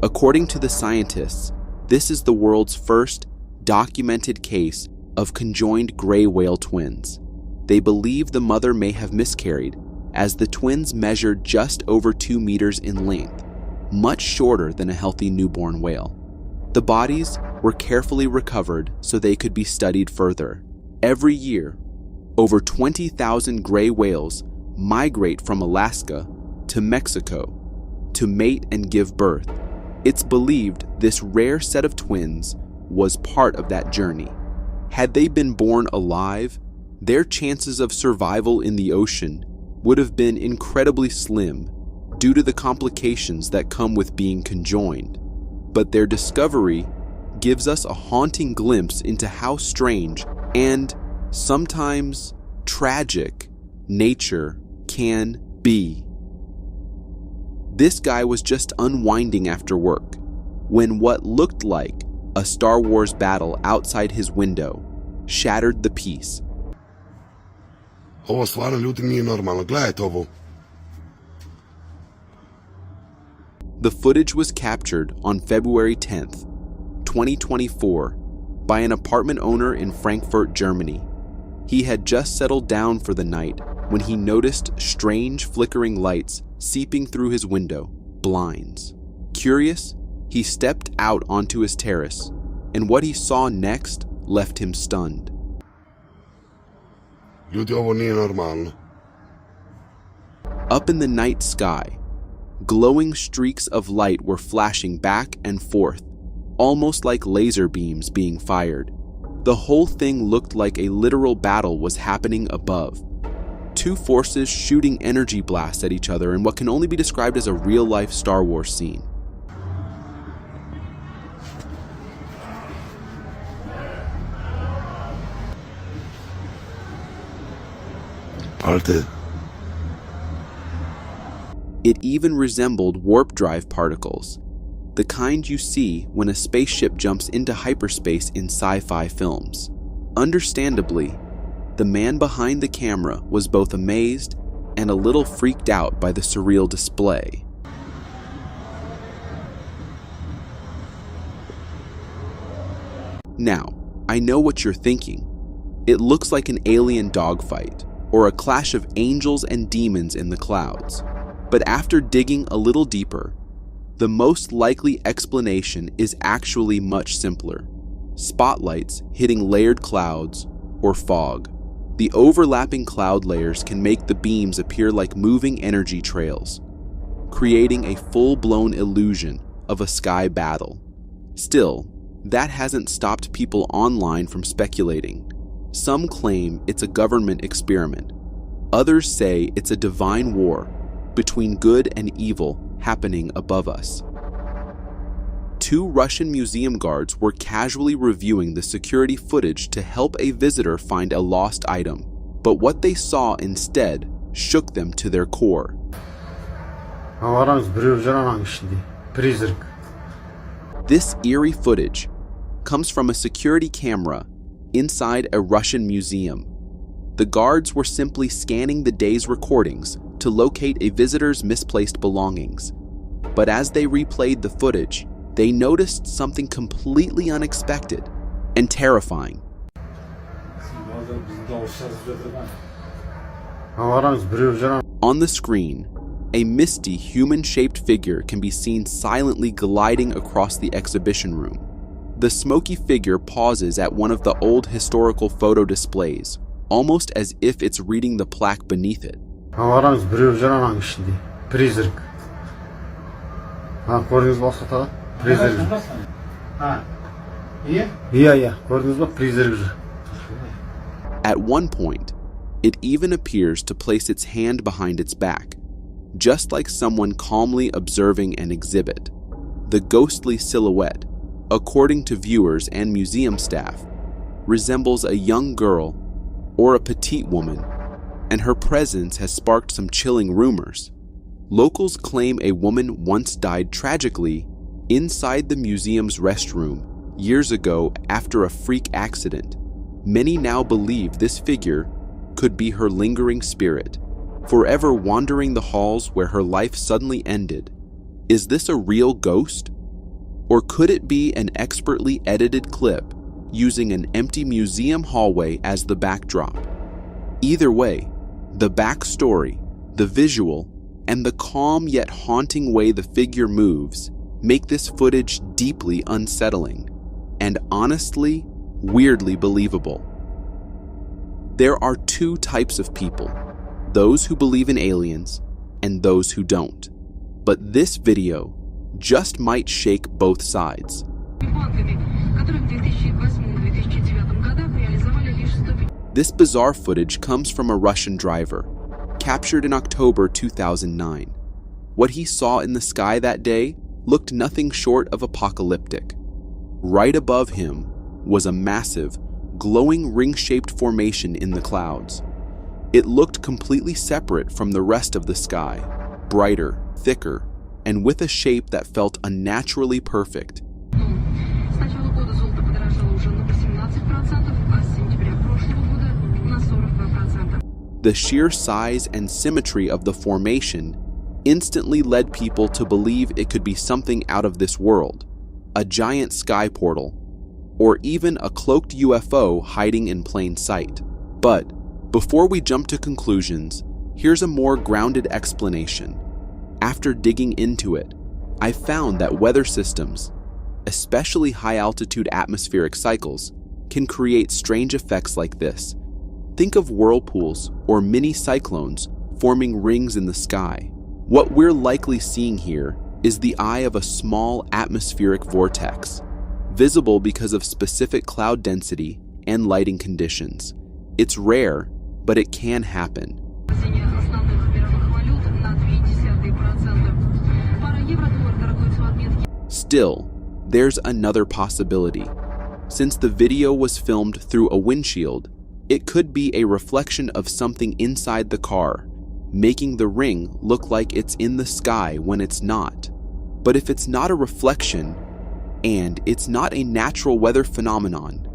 According to the scientists, this is the world's first documented case of conjoined gray whale twins. They believe the mother may have miscarried, as the twins measured just over 2 meters in length, much shorter than a healthy newborn whale. The bodies were carefully recovered so they could be studied further. Every year, over 20,000 gray whales migrate from Alaska to Mexico to mate and give birth. It's believed this rare set of twins was part of that journey. Had they been born alive, their chances of survival in the ocean would have been incredibly slim due to the complications that come with being conjoined. But their discovery gives us a haunting glimpse into how strange and sometimes tragic nature can be. This guy was just unwinding after work when what looked like a Star Wars battle outside his window shattered the peace. Ovo stvarno ljudi nije normalno. Gledajte ovo. The footage was captured on February 10th, 2024, by an apartment owner in Frankfurt, Germany. He had just settled down for the night when he noticed strange flickering lights seeping through his window blinds. Curious, he stepped out onto his terrace, and what he saw next left him stunned. Ljudi, ovo nije normalno. Up in the night sky, glowing streaks of light were flashing back and forth, almost like laser beams being fired. The whole thing looked like a literal battle was happening above. 2 forces shooting energy blasts at each other in what can only be described as a real-life Star Wars scene. Alte. It even resembled warp drive particles, the kind you see when a spaceship jumps into hyperspace in sci-fi films. Understandably, the man behind the camera was both amazed and a little freaked out by the surreal display. Now, I know what you're thinking. It looks like an alien dogfight, or a clash of angels and demons in the clouds. But after digging a little deeper, the most likely explanation is actually much simpler. Spotlights hitting layered clouds or fog. The overlapping cloud layers can make the beams appear like moving energy trails, creating a full-blown illusion of a sky battle. Still, that hasn't stopped people online from speculating. Some claim it's a government experiment. Others say it's a divine war between good and evil happening above us. 2 Russian museum guards were casually reviewing the security footage to help a visitor find a lost item. But what they saw instead shook them to their core. This eerie footage comes from a security camera inside a Russian museum. The guards were simply scanning the day's recordings to locate a visitor's misplaced belongings. But as they replayed the footage, they noticed something completely unexpected and terrifying. On the screen, a misty human-shaped figure can be seen silently gliding across the exhibition room. The smoky figure pauses at one of the old historical photo displays, almost as if it's reading the plaque beneath it. At one point, it even appears to place its hand behind its back, just like someone calmly observing an exhibit. The ghostly silhouette, according to viewers and museum staff, resembles a young girl or a petite woman, and her presence has sparked some chilling rumors. Locals claim a woman once died tragically inside the museum's restroom years ago after a freak accident. Many now believe this figure could be her lingering spirit, forever wandering the halls where her life suddenly ended. Is this a real ghost? Or could it be an expertly edited clip using an empty museum hallway as the backdrop? Either way, the backstory, the visual, and the calm yet haunting way the figure moves make this footage deeply unsettling and honestly, weirdly believable. There are two types of people, those who believe in aliens and those who don't. But this video just might shake both sides. This bizarre footage comes from a Russian driver, captured in October 2009. What he saw in the sky that day looked nothing short of apocalyptic. Right above him was a massive, glowing ring-shaped formation in the clouds. It looked completely separate from the rest of the sky, brighter, thicker, and with a shape that felt unnaturally perfect. The sheer size and symmetry of the formation instantly led people to believe it could be something out of this world, a giant sky portal, or even a cloaked UFO hiding in plain sight. But before we jump to conclusions, here's a more grounded explanation. After digging into it, I found that weather systems, especially high-altitude atmospheric cycles, can create strange effects like this. Think of whirlpools or mini cyclones forming rings in the sky. What we're likely seeing here is the eye of a small atmospheric vortex, visible because of specific cloud density and lighting conditions. It's rare, but it can happen. Still, there's another possibility. Since the video was filmed through a windshield, it could be a reflection of something inside the car, making the ring look like it's in the sky when it's not. But if it's not a reflection, and it's not a natural weather phenomenon,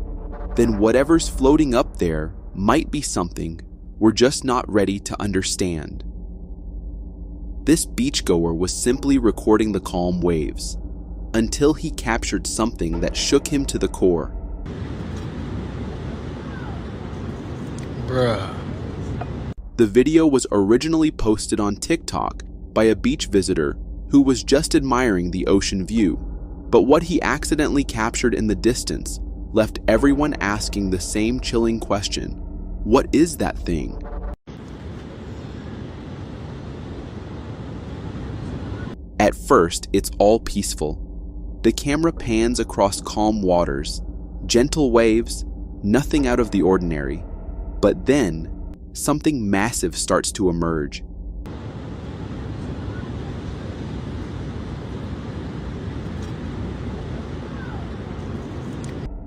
then whatever's floating up there might be something we're just not ready to understand. This beachgoer was simply recording the calm waves, until he captured something that shook him to the core. Bruh. The video was originally posted on TikTok by a beach visitor who was just admiring the ocean view, but what he accidentally captured in the distance left everyone asking the same chilling question: what is that thing? At first, it's all peaceful. The camera pans across calm waters, gentle waves, nothing out of the ordinary. But then, something massive starts to emerge.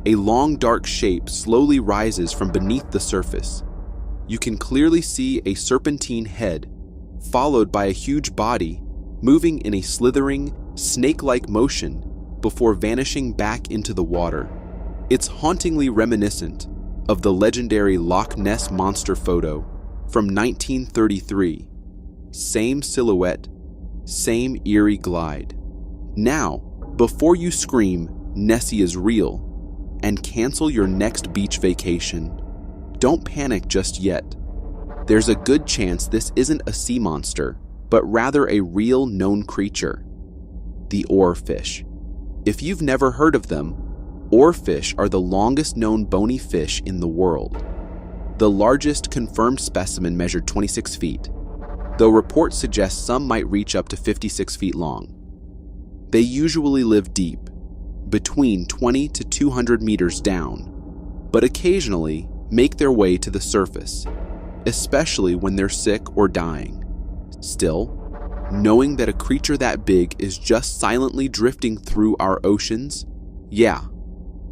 A long dark shape slowly rises from beneath the surface. you can clearly see a serpentine head, followed by a huge body moving in a slithering, snake-like motion before vanishing back into the water. It's hauntingly reminiscent of the legendary Loch Ness Monster photo from 1933. Same silhouette, same eerie glide. Now, before you scream, Nessie is real, and cancel your next beach vacation, don't panic just yet. There's a good chance this isn't a sea monster, but rather a real known creature, the oarfish. If you've never heard of them, oarfish are the longest known bony fish in the world. The largest confirmed specimen measured 26 feet, though reports suggest some might reach up to 56 feet long. They usually live deep, between 20 to 200 meters down, but occasionally make their way to the surface, especially when they're sick or dying. Still, knowing that a creature that big is just silently drifting through our oceans, yeah,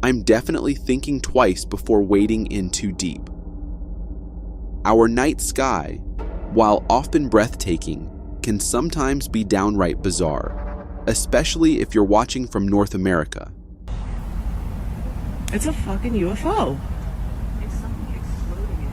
I'm definitely thinking twice before wading in too deep. Our night sky, while often breathtaking, can sometimes be downright bizarre, especially if you're watching from North America. It's a fucking UFO. It's something exploding in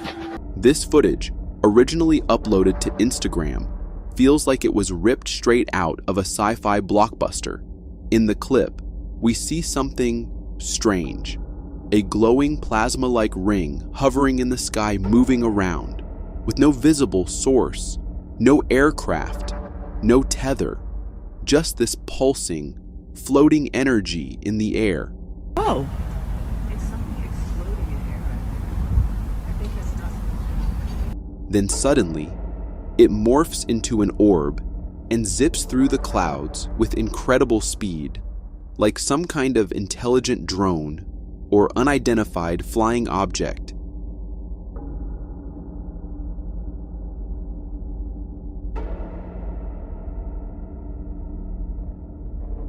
here. This footage, originally uploaded to Instagram, feels like it was ripped straight out of a sci-fi blockbuster. In the clip, we see something strange. A glowing plasma-like ring hovering in the sky, moving around, with no visible source, no aircraft, no tether, just this pulsing, floating energy in the air. Oh. It's something exploding in here. I think it's nothing. Then suddenly, it morphs into an orb and zips through the clouds with incredible speed, like some kind of intelligent drone or unidentified flying object.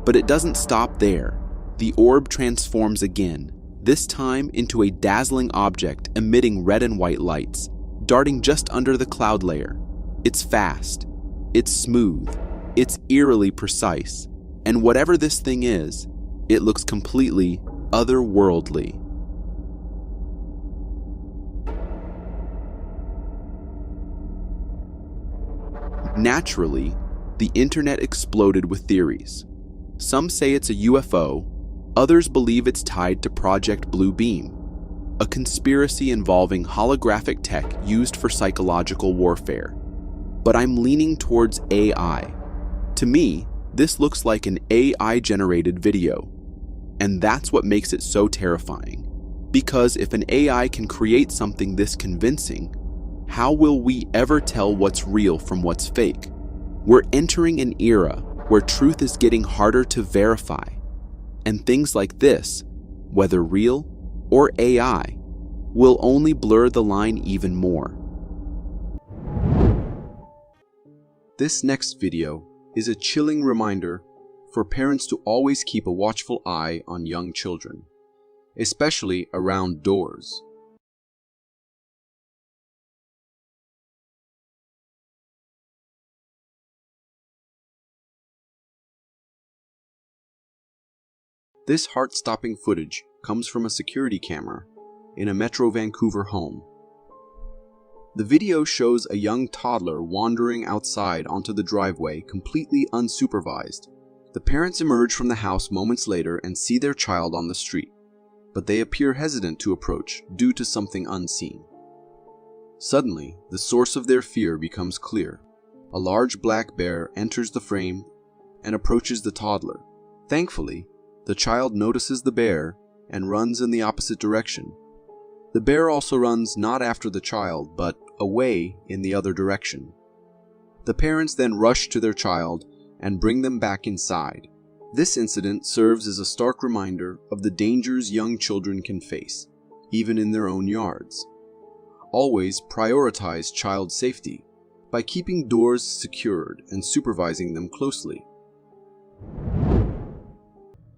But it doesn't stop there. The orb transforms again, this time into a dazzling object emitting red and white lights, darting just under the cloud layer. It's fast, it's smooth, it's eerily precise, and whatever this thing is, it looks completely otherworldly. Naturally, the internet exploded with theories. Some say it's a UFO, others believe it's tied to Project Blue Beam, a conspiracy involving holographic tech used for psychological warfare. But I'm leaning towards AI. To me, this looks like an AI-generated video. And that's what makes it so terrifying. Because if an AI can create something this convincing, how will we ever tell what's real from what's fake? We're entering an era where truth is getting harder to verify. And things like this, whether real or AI, will only blur the line even more. This next video is a chilling reminder for parents to always keep a watchful eye on young children, especially around doors. This heart-stopping footage comes from a security camera in a Metro Vancouver home. The video shows a young toddler wandering outside onto the driveway completely unsupervised. The parents emerge from the house moments later and see their child on the street, but they appear hesitant to approach due to something unseen. Suddenly, the source of their fear becomes clear. A large black bear enters the frame and approaches the toddler. Thankfully, the child notices the bear and runs in the opposite direction. The bear also runs not after the child, but away in the other direction. The parents then rush to their child and bring them back inside. This incident serves as a stark reminder of the dangers young children can face, even in their own yards. Always prioritize child safety by keeping doors secured and supervising them closely.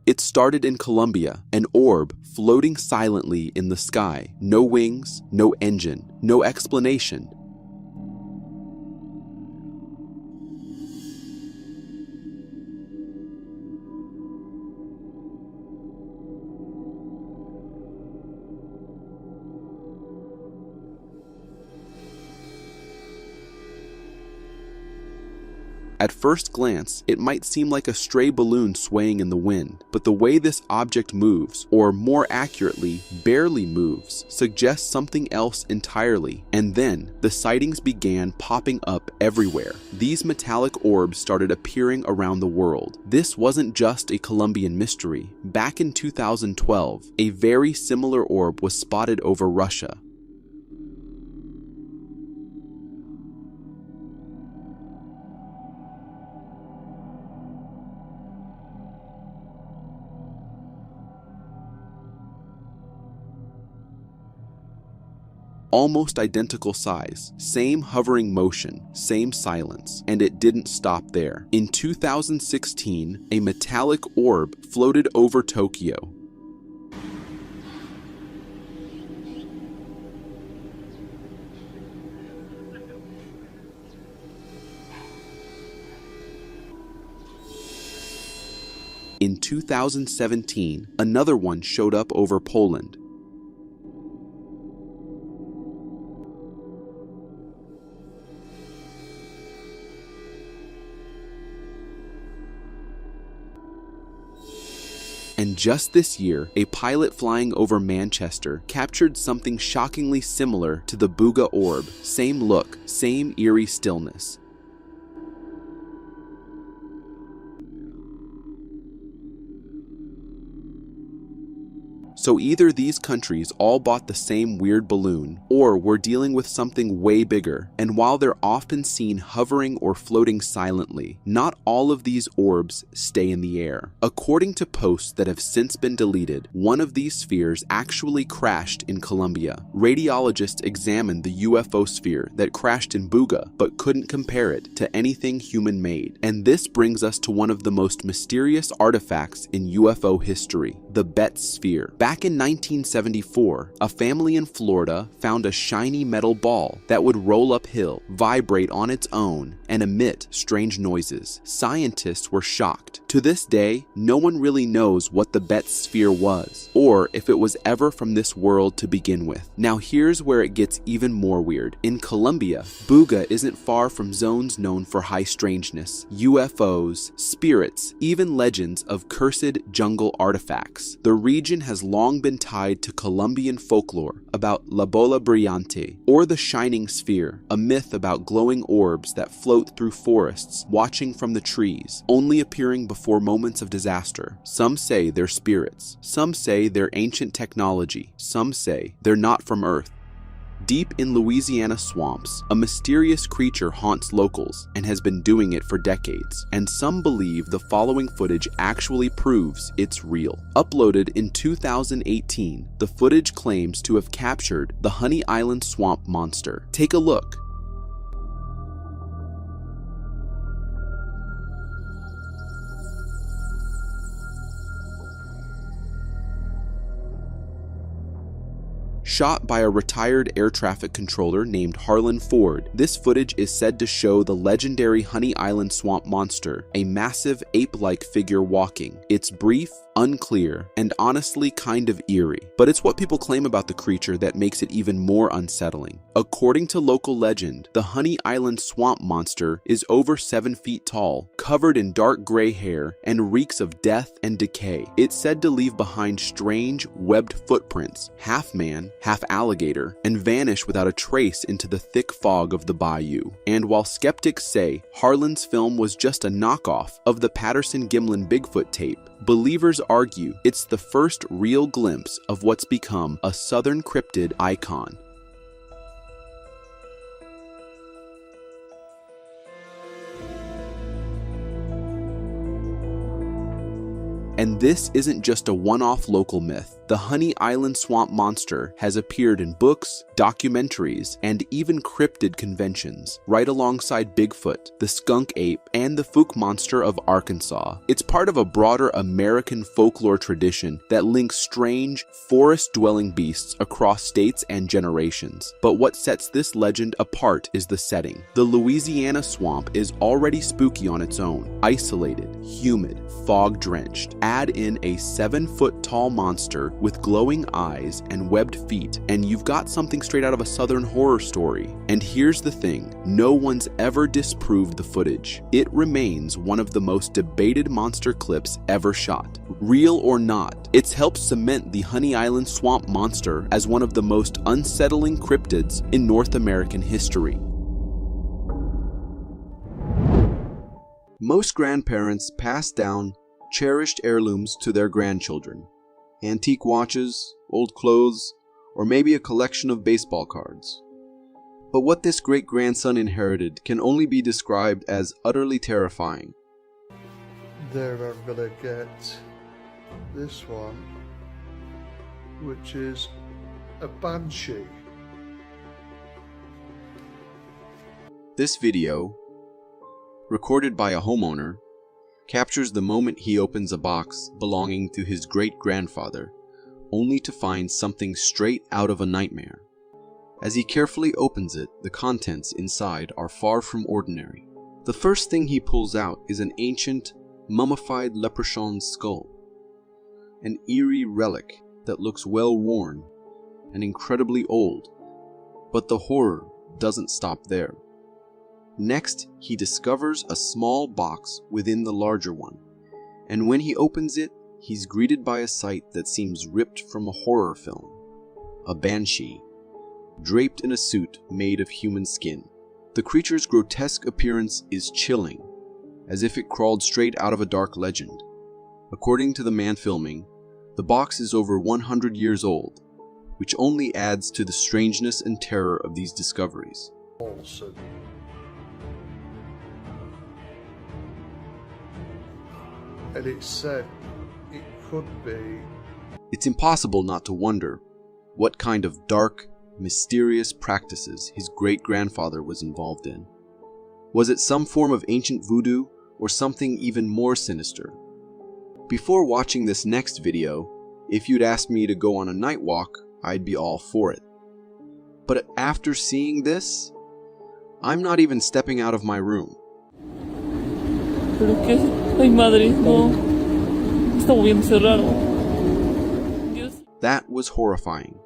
It's It started in Colombia, an orb floating silently in the sky. No wings, no engine, no explanation. At first glance, it might seem like a stray balloon swaying in the wind, but the way this object moves, or more accurately, barely moves, suggests something else entirely. And then, the sightings began popping up everywhere. These metallic orbs started appearing around the world. This wasn't just a Colombian mystery. Back in 2012, a very similar orb was spotted over Russia. Almost identical size, same hovering motion, same silence, and it didn't stop there. In 2016, a metallic orb floated over Tokyo. In 2017, another one showed up over Poland. And just this year, a pilot flying over Manchester captured something shockingly similar to the Buga orb. Same look, same eerie stillness. So either these countries all bought the same weird balloon, or we're dealing with something way bigger. And while they're often seen hovering or floating silently, not all of these orbs stay in the air. According to posts that have since been deleted, one of these spheres actually crashed in Colombia. Radiologists examined the UFO sphere that crashed in Buga, but couldn't compare it to anything human-made. And this brings us to one of the most mysterious artifacts in UFO history, the Betz sphere. Back in 1974, a family in Florida found a shiny metal ball that would roll uphill, vibrate on its own, and emit strange noises. Scientists were shocked. To this day, no one really knows what the Betz sphere was, or if it was ever from this world to begin with. Now here's where it gets even more weird. In Colombia, Buga isn't far from zones known for high strangeness, UFOs, spirits, even legends of cursed jungle artifacts. The region has long been tied to Colombian folklore about La Bola Brillante, or the Shining Sphere, a myth about glowing orbs that float through forests, watching from the trees, only appearing before moments of disaster. Some say they're spirits. Some say they're ancient technology. Some say they're not from Earth. Deep in Louisiana swamps, a mysterious creature haunts locals and has been doing it for decades, and some believe the following footage actually proves it's real. Uploaded in 2018, the footage claims to have captured the Honey Island swamp monster. Take a look. Shot by a retired air traffic controller named Harlan Ford, this footage is said to show the legendary Honey Island swamp monster, a massive ape-like figure walking. It's brief, unclear, and honestly kind of eerie. But it's what people claim about the creature that makes it even more unsettling. According to local legend, the Honey Island swamp monster is over 7 feet tall, covered in dark gray hair, and reeks of death and decay. It's said to leave behind strange, webbed footprints, half man, half alligator, and vanish without a trace into the thick fog of the bayou. And while skeptics say Harlan's film was just a knockoff of the Patterson-Gimlin Bigfoot tape, believers argue it's the first real glimpse of what's become a southern cryptid icon. And this isn't just a one-off local myth. The Honey Island Swamp Monster has appeared in books, documentaries, and even cryptid conventions, right alongside Bigfoot, the skunk ape, and the Fook monster of Arkansas. It's part of a broader American folklore tradition that links strange, forest-dwelling beasts across states and generations. But what sets this legend apart is the setting. The Louisiana swamp is already spooky on its own, isolated, humid, fog-drenched. Add in a 7-foot-tall monster with glowing eyes and webbed feet, and you've got something straight out of a southern horror story. And here's the thing, no one's ever disproved the footage. It remains one of the most debated monster clips ever shot. Real or not, it's helped cement the Honey Island Swamp Monster as one of the most unsettling cryptids in North American history. Most grandparents pass down cherished heirlooms to their grandchildren. Antique watches, old clothes, or maybe a collection of baseball cards. But what this great-grandson inherited can only be described as utterly terrifying. There I'm gonna get this one, which is a banshee. This video, recorded by a homeowner, captures the moment he opens a box belonging to his great-grandfather, only to find something straight out of a nightmare. As he carefully opens it, the contents inside are far from ordinary. The first thing he pulls out is an ancient, mummified leprechaun skull, an eerie relic that looks well worn and incredibly old. But the horror doesn't stop there. Next, he discovers a small box within the larger one, and when he opens it, he's greeted by a sight that seems ripped from a horror film. A banshee, draped in a suit made of human skin. The creature's grotesque appearance is chilling, as if it crawled straight out of a dark legend. According to the man filming, the box is over 100 years old, which only adds to the strangeness and terror of these discoveries. Also, and it said it could be. It's impossible not to wonder what kind of dark, mysterious practices his great-grandfather was involved in. Was it some form of ancient voodoo or something even more sinister? Before watching this next video, if you'd asked me to go on a night walk, I'd be all for it. But after seeing this, I'm not even stepping out of my room. Pero qué es? Ay, madre, no. Está moviéndose raro. Dios. That was horrifying.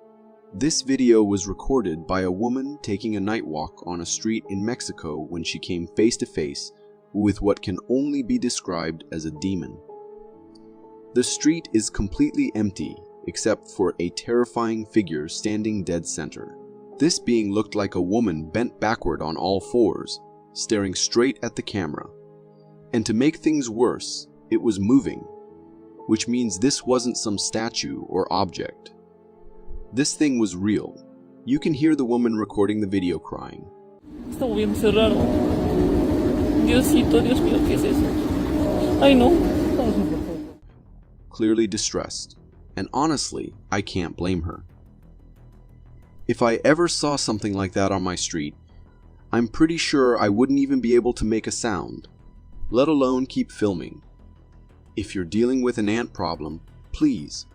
This video was recorded by a woman taking a night walk on a street in Mexico when she came face to face with what can only be described as a demon. The street is completely empty except for a terrifying figure standing dead center. This being looked like a woman bent backward on all fours, staring straight at the camera. And to make things worse, it was moving, which means this wasn't some statue or object. This thing was real. You can hear the woman recording the video crying. Está moviéndose raro. Diosito, Dios mío, ¿qué es eso? Ay, no. Clearly distressed, and honestly, I can't blame her. If I ever saw something like that on my street, I'm pretty sure I wouldn't even be able to make a sound, let alone keep filming. If you're dealing with an ant problem, please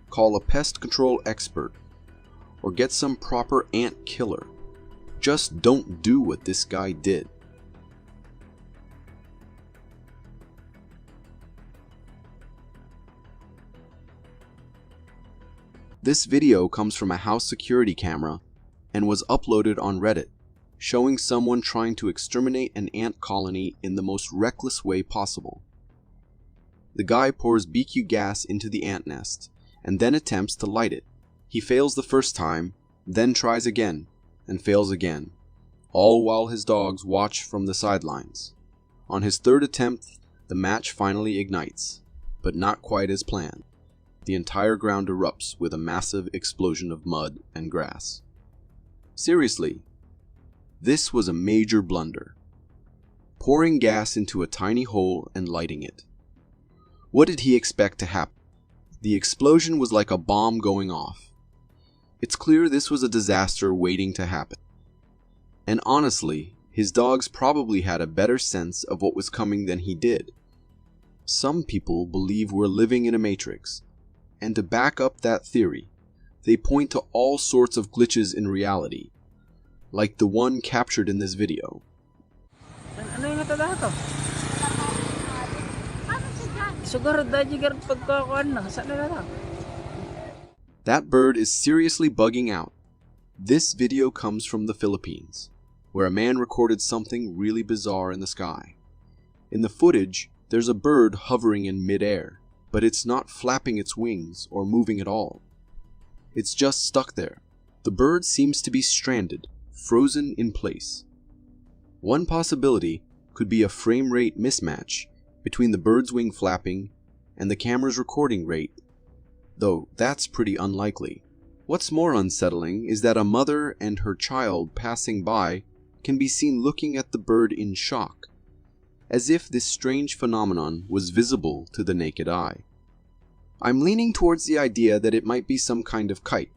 call a pest control expert or get some proper ant killer. Just don't do what this guy did. This video comes from a house security camera and was uploaded on Reddit, showing someone trying to exterminate an ant colony in the most reckless way possible. The guy pours BQ gas into the ant nest and then attempts to light it. He fails the first time, then tries again, and fails again, all while his dogs watch from the sidelines. On his third attempt, the match finally ignites, but not quite as planned. The entire ground erupts with a massive explosion of mud and grass. Seriously, this was a major blunder. Pouring gas into a tiny hole and lighting it. What did he expect to happen? The explosion was like a bomb going off. It's clear this was a disaster waiting to happen. And honestly, his dogs probably had a better sense of what was coming than he did. Some people believe we're living in a matrix, and to back up that theory, they point to all sorts of glitches in reality, like the one captured in this video. That bird is seriously bugging out. This video comes from the Philippines, where a man recorded something really bizarre in the sky. In the footage, there's a bird hovering in midair, but it's not flapping its wings or moving at all. It's just stuck there. The bird seems to be stranded, frozen in place. One possibility could be a frame rate mismatch between the bird's wing flapping and the camera's recording rate, though that's pretty unlikely. What's more unsettling is that a mother and her child passing by can be seen looking at the bird in shock, as if this strange phenomenon was visible to the naked eye. I'm leaning towards the idea that it might be some kind of kite,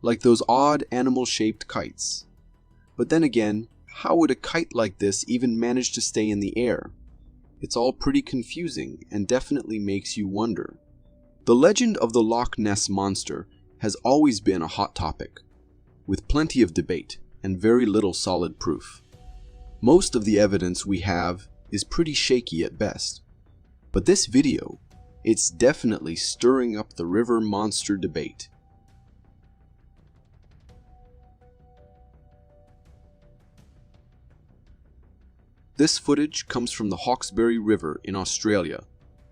like those odd animal-shaped kites. But then again, how would a kite like this even manage to stay in the air? It's all pretty confusing and definitely makes you wonder. The legend of the Loch Ness Monster has always been a hot topic, with plenty of debate and very little solid proof. Most of the evidence we have is pretty shaky at best, but this video, it's definitely stirring up the river monster debate. This footage comes from the Hawkesbury River in Australia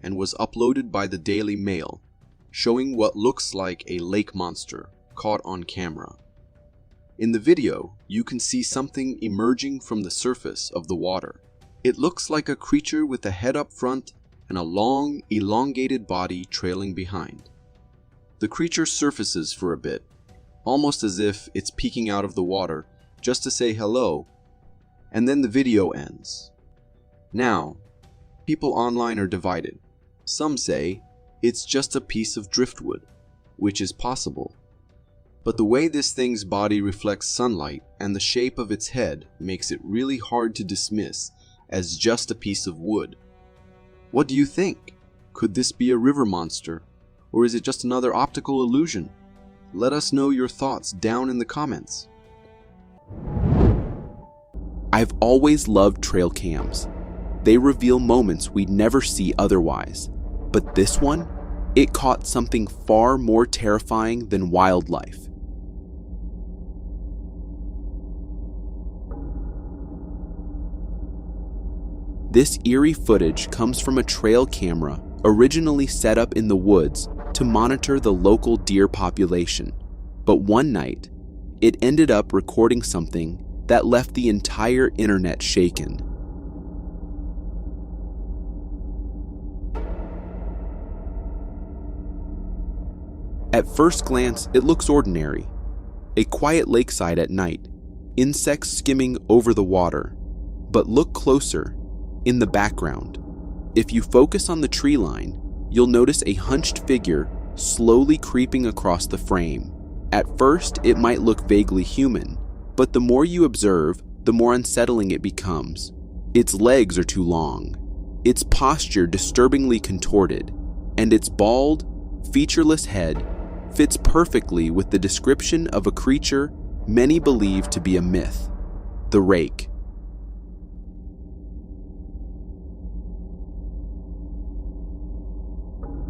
and was uploaded by the Daily Mail, showing what looks like a lake monster caught on camera. In the video, you can see something emerging from the surface of the water. It looks like a creature with a head up front and a long, elongated body trailing behind. The creature surfaces for a bit, almost as if it's peeking out of the water just to say hello, and then the video ends. Now, people online are divided. Some say it's just a piece of driftwood, which is possible. But the way this thing's body reflects sunlight and the shape of its head makes it really hard to dismiss as just a piece of wood. What do you think? Could this be a river monster, or is it just another optical illusion? Let us know your thoughts down in the comments. I've always loved trail cams. They reveal moments we'd never see otherwise. But this one, it caught something far more terrifying than wildlife. This eerie footage comes from a trail camera originally set up in the woods to monitor the local deer population. But one night, it ended up recording something that left the entire internet shaken. At first glance, it looks ordinary. A quiet lakeside at night, insects skimming over the water. But look closer, in the background. If you focus on the tree line, you'll notice a hunched figure slowly creeping across the frame. At first, it might look vaguely human, but the more you observe, the more unsettling it becomes. Its legs are too long, its posture disturbingly contorted, and its bald, featureless head fits perfectly with the description of a creature many believe to be a myth, the rake.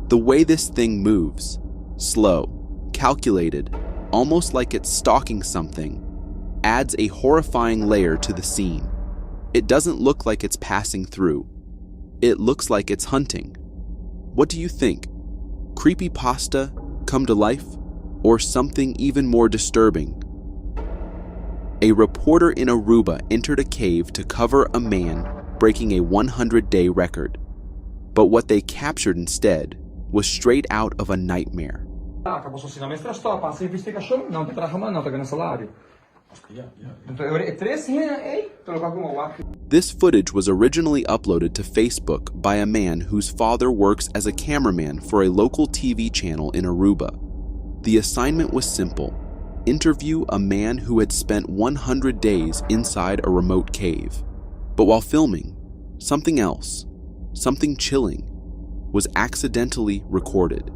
The way this thing moves, slow, calculated, almost like it's stalking something, adds a horrifying layer to the scene. It doesn't look like it's passing through. It looks like it's hunting. What do you think? Creepypasta come to life, or something even more disturbing? A reporter in Aruba entered a cave to cover a man breaking a 100-day record. But what they captured instead was straight out of a nightmare. This footage was originally uploaded to Facebook by a man whose father works as a cameraman for a local TV channel in Aruba. The assignment was simple: interview a man who had spent 100 days inside a remote cave. But while filming, something else, something chilling, was accidentally recorded.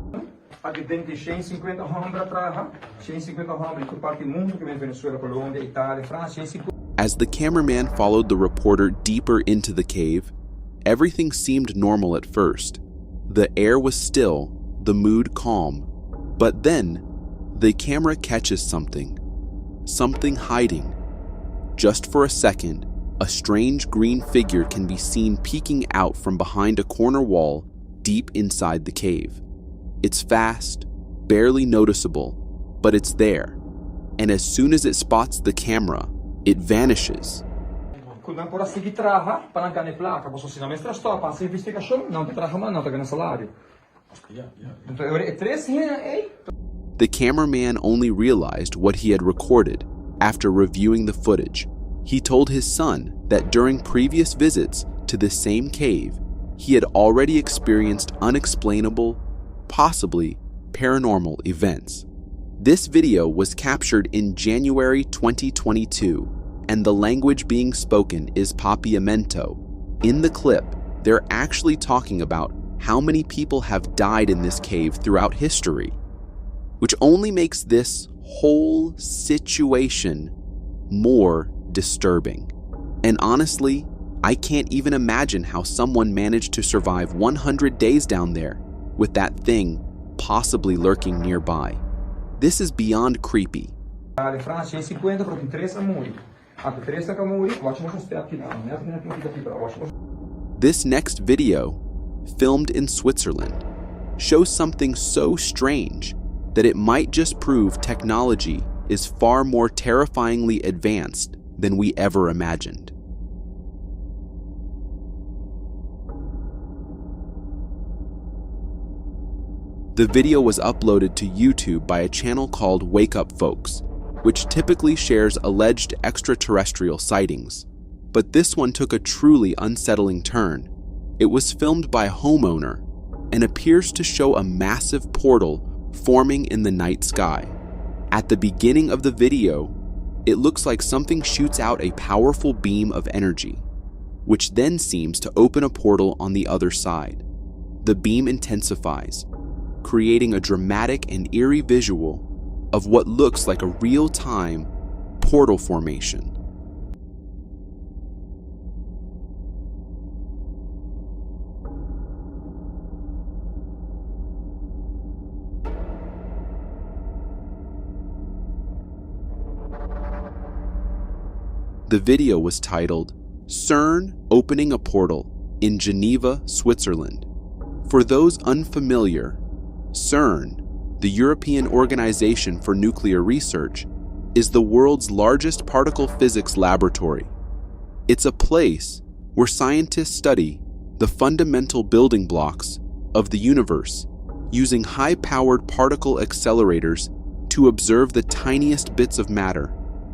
As the cameraman followed the reporter deeper into the cave, everything seemed normal at first. The air was still, the mood calm. But then, the camera catches something hiding. Just for a second, a strange green figure can be seen peeking out from behind a corner wall deep inside the cave. It's fast, barely noticeable, but it's there. And as soon as it spots the camera, it vanishes. The cameraman only realized what he had recorded after reviewing the footage. He told his son that during previous visits to the same cave, he had already experienced unexplainable, possibly paranormal events. This video was captured in January 2022, and the language being spoken is Papiamento. In the clip, they're actually talking about how many people have died in this cave throughout history, which only makes this whole situation more disturbing. And honestly, I can't even imagine how someone managed to survive 100 days down there with that thing possibly lurking nearby. This is beyond creepy. This next video, filmed in Switzerland, shows something so strange that it might just prove technology is far more terrifyingly advanced than we ever imagined. The video was uploaded to YouTube by a channel called Wake Up Folks, which typically shares alleged extraterrestrial sightings. But this one took a truly unsettling turn. It was filmed by a homeowner and appears to show a massive portal forming in the night sky. At the beginning of the video, it looks like something shoots out a powerful beam of energy, which then seems to open a portal on the other side. The beam intensifies, creating a dramatic and eerie visual of what looks like a real-time portal formation. The video was titled, "CERN Opening a Portal in Geneva, Switzerland." For those unfamiliar, CERN, the European Organization for Nuclear Research, is the world's largest particle physics laboratory. It's a place where scientists study the fundamental building blocks of the universe using high-powered particle accelerators to observe the tiniest bits of matter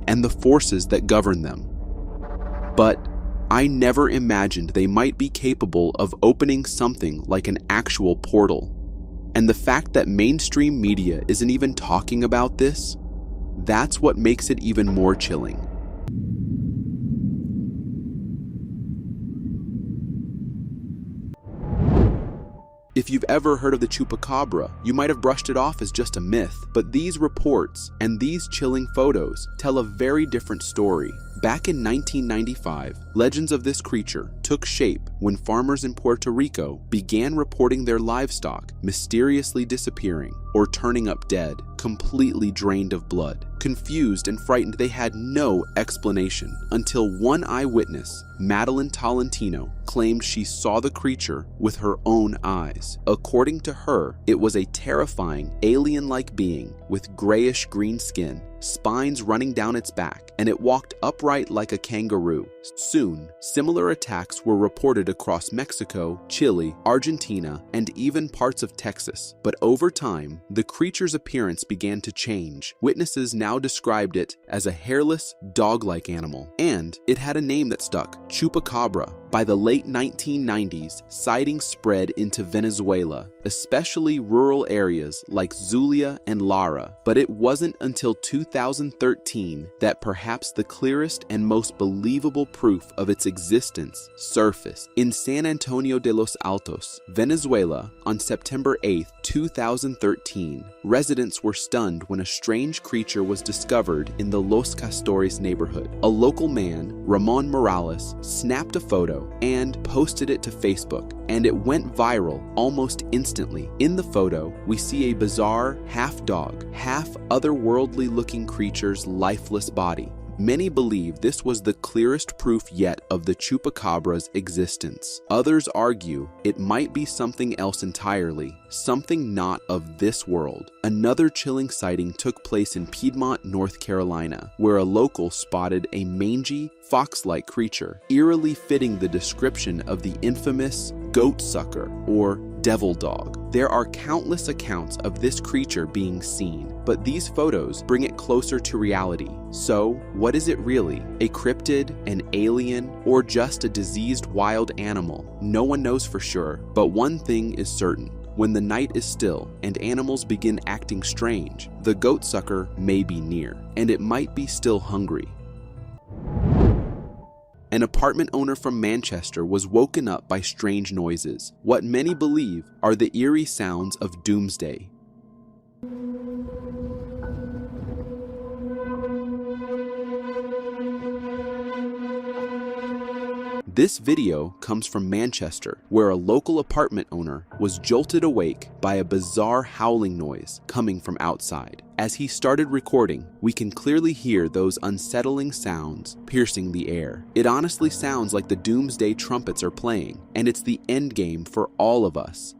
and the forces that govern them. But I never imagined they might be capable of opening something like an actual portal. And the fact that mainstream media isn't even talking about this, that's what makes it even more chilling. If you've ever heard of the chupacabra, you might have brushed it off as just a myth, but these reports and these chilling photos tell a very different story. Back in 1995, legends of this creature took shape when farmers in Puerto Rico began reporting their livestock mysteriously disappearing or turning up dead, completely drained of blood. Confused and frightened, they had no explanation until one eyewitness, Madeline Tolentino, claimed she saw the creature with her own eyes. According to her, it was a terrifying alien-like being with grayish-green skin spines running down its back, and it walked upright like a kangaroo. Soon, similar attacks were reported across Mexico, Chile, Argentina, and even parts of Texas. But over time, the creature's appearance began to change. Witnesses now described it as a hairless, dog-like animal, and it had a name that stuck: chupacabra. By the late 1990s, sightings spread into Venezuela, especially rural areas like Zulia and Lara. But it wasn't until 2013 that perhaps the clearest and most believable proof of its existence surfaced. In San Antonio de los Altos, Venezuela, on September 8, 2013, residents were stunned when a strange creature was discovered in the Los Castores neighborhood. A local man, Ramon Morales, snapped a photo and posted it to Facebook, and it went viral almost instantly. In the photo, we see a bizarre half-dog, half-otherworldly looking creature's lifeless body. Many believe this was the clearest proof yet of the chupacabra's existence. Others argue it might be something else entirely, something not of this world. Another chilling sighting took place in Piedmont, North Carolina, where a local spotted a mangy, fox-like creature, eerily fitting the description of the infamous goat sucker or devil dog. There are countless accounts of this creature being seen, but these photos bring it closer to reality. So, what is it really? A cryptid, an alien, or just a diseased wild animal? No one knows for sure, but one thing is certain. When the night is still and animals begin acting strange, the goat sucker may be near, and it might be still hungry. An apartment owner from Manchester was woken up by strange noises, what many believe are the eerie sounds of doomsday. This video comes from Manchester, where a local apartment owner was jolted awake by a bizarre howling noise coming from outside. As he started recording, we can clearly hear those unsettling sounds piercing the air. It honestly sounds like the doomsday trumpets are playing, and it's the end game for all of us.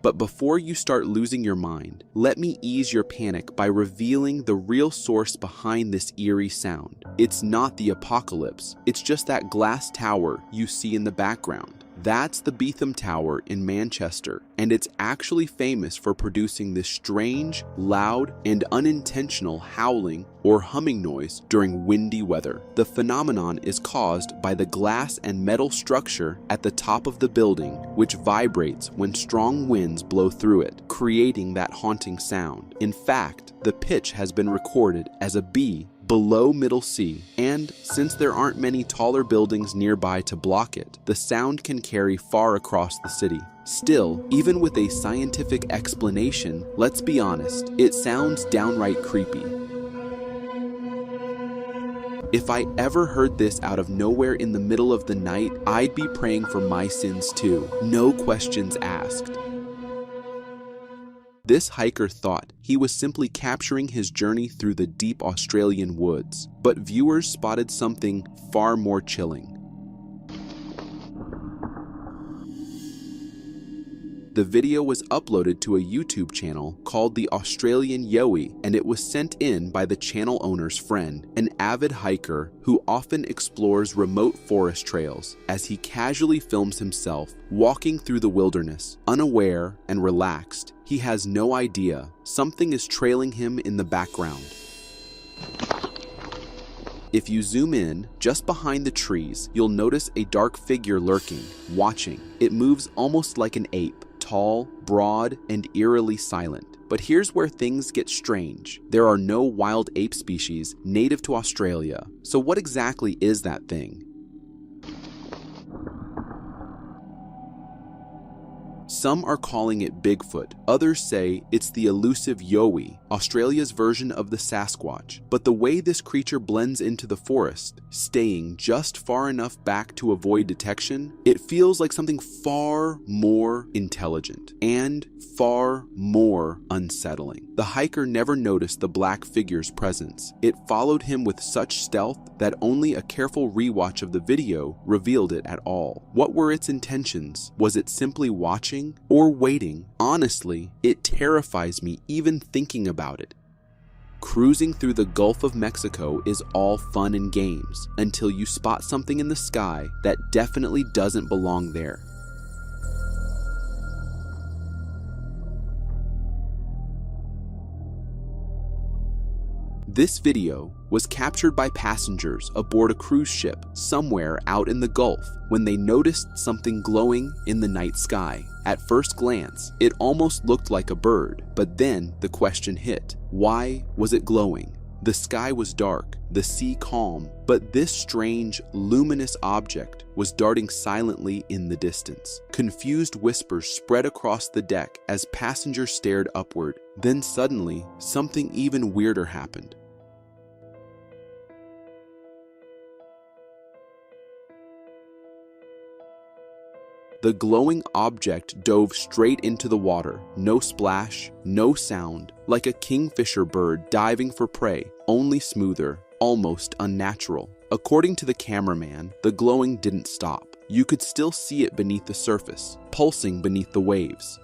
But before you start losing your mind, let me ease your panic by revealing the real source behind this eerie sound. It's not the apocalypse, it's just that glass tower you see in the background. That's the Beetham Tower in Manchester, and it's actually famous for producing this strange, loud, and unintentional howling or humming noise during windy weather. The phenomenon is caused by the glass and metal structure at the top of the building, which vibrates when strong winds blow through it, creating that haunting sound. In fact, the pitch has been recorded as a B below middle C, and since there aren't many taller buildings nearby to block it, the sound can carry far across the city. Still, even with a scientific explanation, let's be honest, it sounds downright creepy. If I ever heard this out of nowhere in the middle of the night, I'd be praying for my sins too, no questions asked. This hiker thought he was simply capturing his journey through the deep Australian woods, but viewers spotted something far more chilling. The video was uploaded to a YouTube channel called The Australian Yowie, and it was sent in by the channel owner's friend, an avid hiker who often explores remote forest trails, as he casually films himself walking through the wilderness, unaware and relaxed. He has no idea something is trailing him in the background. If you zoom in, just behind the trees, you'll notice a dark figure lurking, watching. It moves almost like an ape, tall, broad, and eerily silent. But here's where things get strange. There are no wild ape species native to Australia. So what exactly is that thing? Some are calling it Bigfoot, others say it's the elusive Yowie, Australia's version of the Sasquatch. But the way this creature blends into the forest, staying just far enough back to avoid detection, it feels like something far more intelligent and far more unsettling. The hiker never noticed the black figure's presence. It followed him with such stealth that only a careful rewatch of the video revealed it at all. What were its intentions? Was it simply watching or waiting? Honestly, it terrifies me even thinking about it. Cruising through the Gulf of Mexico is all fun and games until you spot something in the sky that definitely doesn't belong there. This video was captured by passengers aboard a cruise ship somewhere out in the Gulf when they noticed something glowing in the night sky. At first glance, it almost looked like a bird, but then the question hit. Why was it glowing? The sky was dark, the sea calm, but this strange, luminous object was darting silently in the distance. Confused whispers spread across the deck as passengers stared upward. Then suddenly, something even weirder happened. The glowing object dove straight into the water. No splash, no sound, like a kingfisher bird diving for prey, only smoother, almost unnatural. According to the cameraman, the glowing didn't stop. You could still see it beneath the surface, pulsing beneath the waves.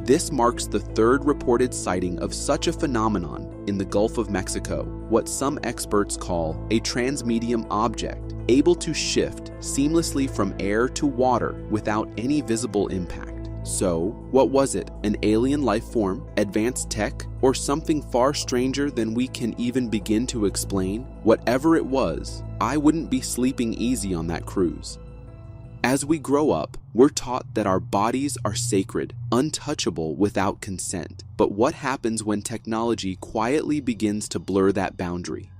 This marks the third reported sighting of such a phenomenon in the Gulf of Mexico, what some experts call a transmedium object, able to shift seamlessly from air to water without any visible impact. So, what was it? An alien life form, advanced tech, or something far stranger than we can even begin to explain? Whatever it was, I wouldn't be sleeping easy on that cruise. As we grow up, we're taught that our bodies are sacred, untouchable without consent. But what happens when technology quietly begins to blur that boundary?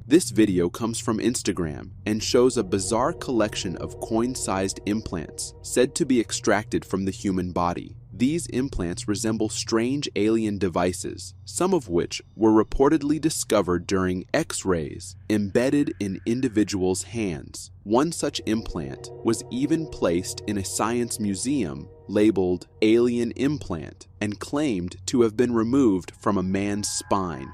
This video comes from Instagram and shows a bizarre collection of coin-sized implants said to be extracted from the human body. These implants resemble strange alien devices, some of which were reportedly discovered during X-rays embedded in individuals' hands. One such implant was even placed in a science museum labeled Alien Implant and claimed to have been removed from a man's spine.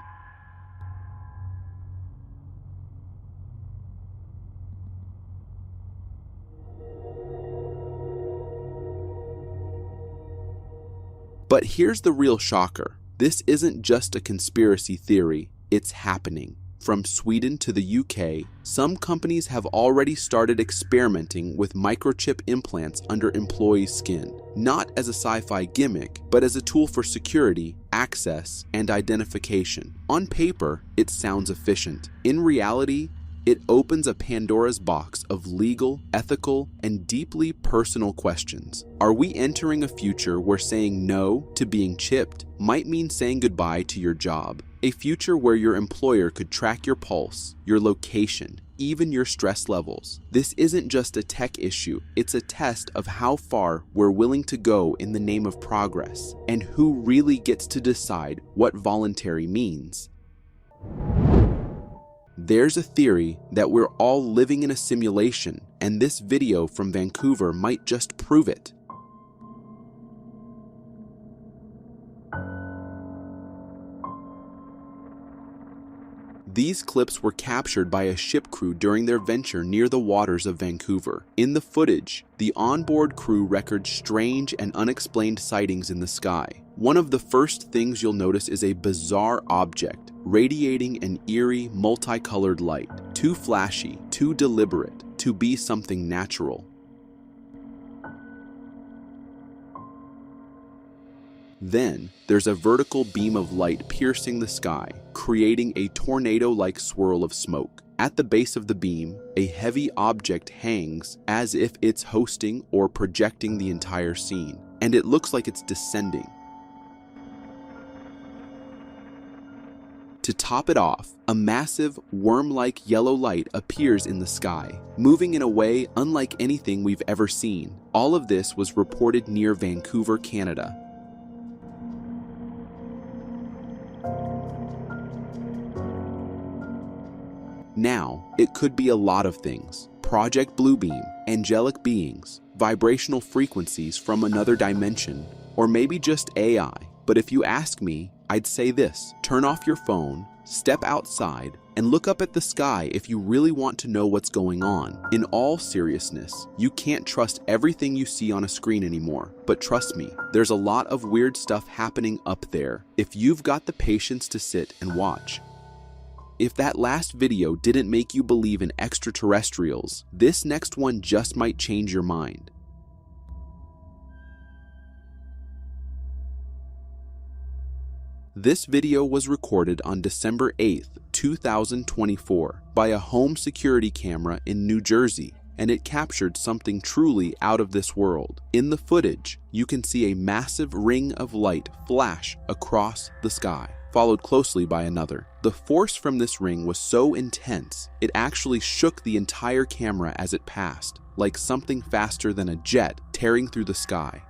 But here's the real shocker. This isn't just a conspiracy theory, it's happening. From Sweden to the UK, some companies have already started experimenting with microchip implants under employees' skin, not as a sci-fi gimmick, but as a tool for security, access, and identification. On paper, it sounds efficient. In reality, it opens a Pandora's box of legal, ethical, and deeply personal questions. Are we entering a future where saying no to being chipped might mean saying goodbye to your job? A future where your employer could track your pulse, your location, even your stress levels. This isn't just a tech issue, it's a test of how far we're willing to go in the name of progress, and who really gets to decide what voluntary means. There's a theory that we're all living in a simulation, and this video from Vancouver might just prove it. These clips were captured by a ship crew during their venture near the waters of Vancouver. In the footage, the onboard crew records strange and unexplained sightings in the sky. One of the first things you'll notice is a bizarre object, radiating an eerie, multicolored light. Too flashy, too deliberate, to be something natural. Then, there's a vertical beam of light piercing the sky, creating a tornado-like swirl of smoke. At the base of the beam, a heavy object hangs as if it's hosting or projecting the entire scene, and it looks like it's descending. To top it off, a massive, worm-like yellow light appears in the sky, moving in a way unlike anything we've ever seen. All of this was reported near Vancouver, Canada. Now, it could be a lot of things. Project Bluebeam, angelic beings, vibrational frequencies from another dimension, or maybe just AI. But if you ask me, I'd say this: turn off your phone, step outside, and look up at the sky if you really want to know what's going on. In all seriousness, you can't trust everything you see on a screen anymore. But trust me, there's a lot of weird stuff happening up there if you've got the patience to sit and watch. If that last video didn't make you believe in extraterrestrials, this next one just might change your mind. This video was recorded on December 8th, 2024 by a home security camera in New Jersey, and it captured something truly out of this world. In the footage, you can see a massive ring of light flash across the sky, followed closely by another. The force from this ring was so intense, it actually shook the entire camera as it passed, like something faster than a jet tearing through the sky.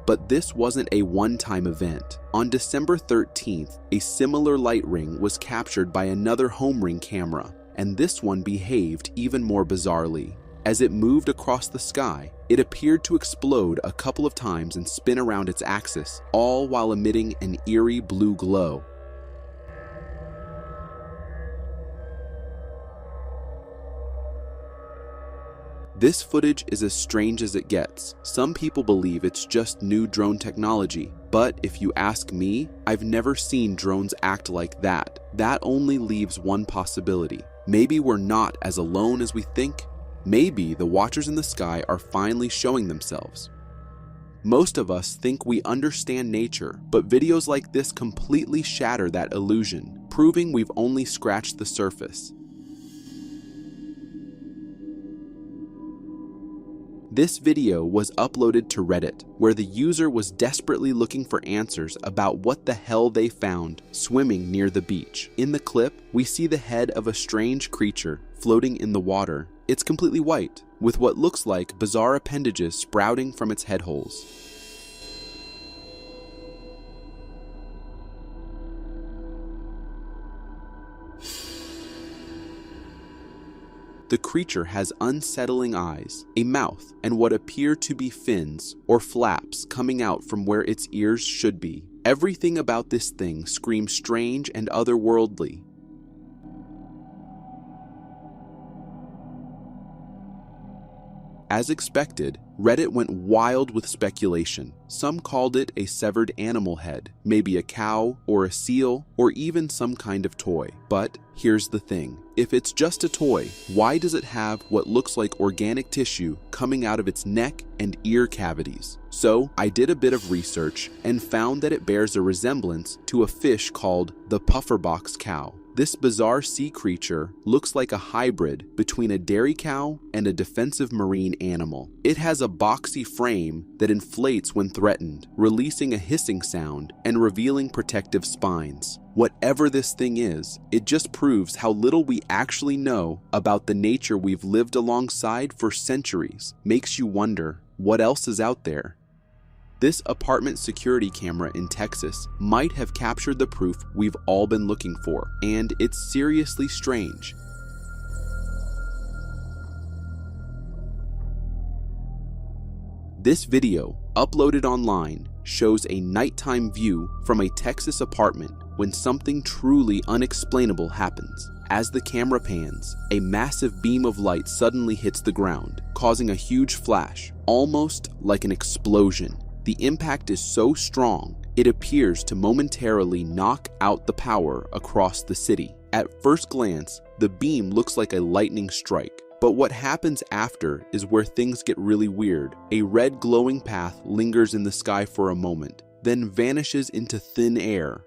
But this wasn't a one-time event. On December 13th, a similar light ring was captured by another home ring camera, and this one behaved even more bizarrely. As it moved across the sky, it appeared to explode a couple of times and spin around its axis, all while emitting an eerie blue glow. This footage is as strange as it gets. Some people believe it's just new drone technology, but if you ask me, I've never seen drones act like that. That only leaves one possibility. Maybe we're not as alone as we think. Maybe the watchers in the sky are finally showing themselves. Most of us think we understand nature, but videos like this completely shatter that illusion, proving we've only scratched the surface. This video was uploaded to Reddit, where the user was desperately looking for answers about what the hell they found swimming near the beach. In the clip, we see the head of a strange creature floating in the water. It's completely white, with what looks like bizarre appendages sprouting from its head holes. The creature has unsettling eyes, a mouth, and what appear to be fins or flaps coming out from where its ears should be. Everything about this thing screams strange and otherworldly. As expected, Reddit went wild with speculation. Some called it a severed animal head, maybe a cow or a seal, or even some kind of toy. But here's the thing. If it's just a toy, why does it have what looks like organic tissue coming out of its neck and ear cavities? So I did a bit of research and found that it bears a resemblance to a fish called the pufferbox cow. This bizarre sea creature looks like a hybrid between a dairy cow and a defensive marine animal. It has a boxy frame that inflates when threatened, releasing a hissing sound and revealing protective spines. Whatever this thing is, it just proves how little we actually know about the nature we've lived alongside for centuries. Makes you wonder, what else is out there? This apartment security camera in Texas might have captured the proof we've all been looking for, and it's seriously strange. This video, uploaded online, shows a nighttime view from a Texas apartment when something truly unexplainable happens. As the camera pans, a massive beam of light suddenly hits the ground, causing a huge flash, almost like an explosion. The impact is so strong, it appears to momentarily knock out the power across the city. At first glance, the beam looks like a lightning strike, but what happens after is where things get really weird. A red glowing path lingers in the sky for a moment. then vanishes into thin air.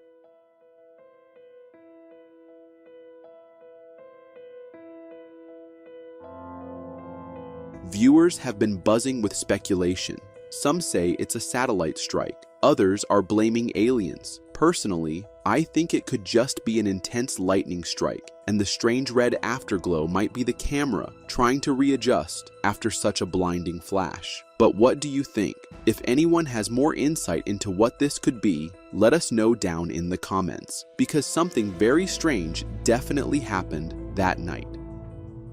Viewers have been buzzing with speculation. Some say it's a satellite strike. Others are blaming aliens. Personally, I think it could just be an intense lightning strike, and the strange red afterglow might be the camera trying to readjust after such a blinding flash. But what do you think? If anyone has more insight into what this could be, let us know down in the comments, because something very strange definitely happened that night.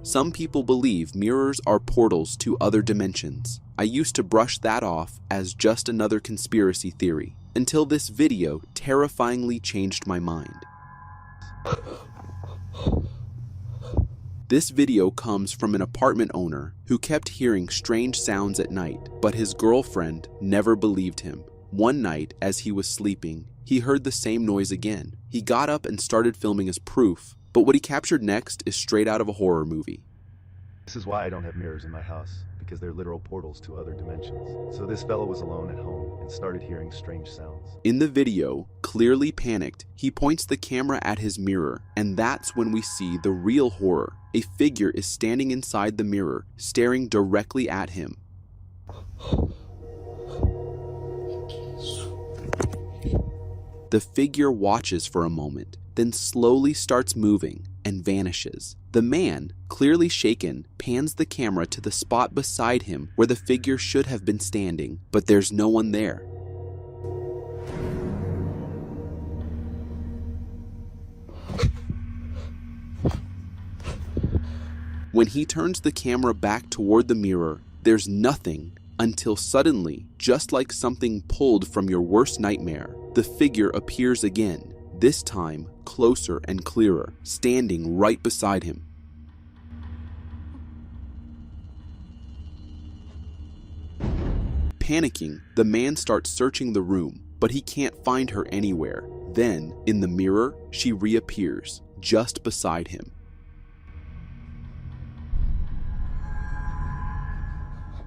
Some people believe mirrors are portals to other dimensions. I used to brush that off as just another conspiracy theory, until this video terrifyingly changed my mind. This video comes from an apartment owner who kept hearing strange sounds at night, but his girlfriend never believed him. One night, as he was sleeping, he heard the same noise again. He got up and started filming as proof, but what he captured next is straight out of a horror movie. This is why I don't have mirrors in my house, because they're literal portals to other dimensions. So this fellow was alone at home and started hearing strange sounds. In the video, clearly panicked, he points the camera at his mirror, and that's when we see the real horror. A figure is standing inside the mirror, staring directly at him. The figure watches for a moment, then slowly starts moving and vanishes. The man, clearly shaken, pans the camera to the spot beside him where the figure should have been standing, but there's no one there. When he turns the camera back toward the mirror, there's nothing until suddenly, just like something pulled from your worst nightmare, the figure appears again. This time, closer and clearer, standing right beside him. Panicking, the man starts searching the room, but he can't find her anywhere. Then, in the mirror, she reappears, just beside him.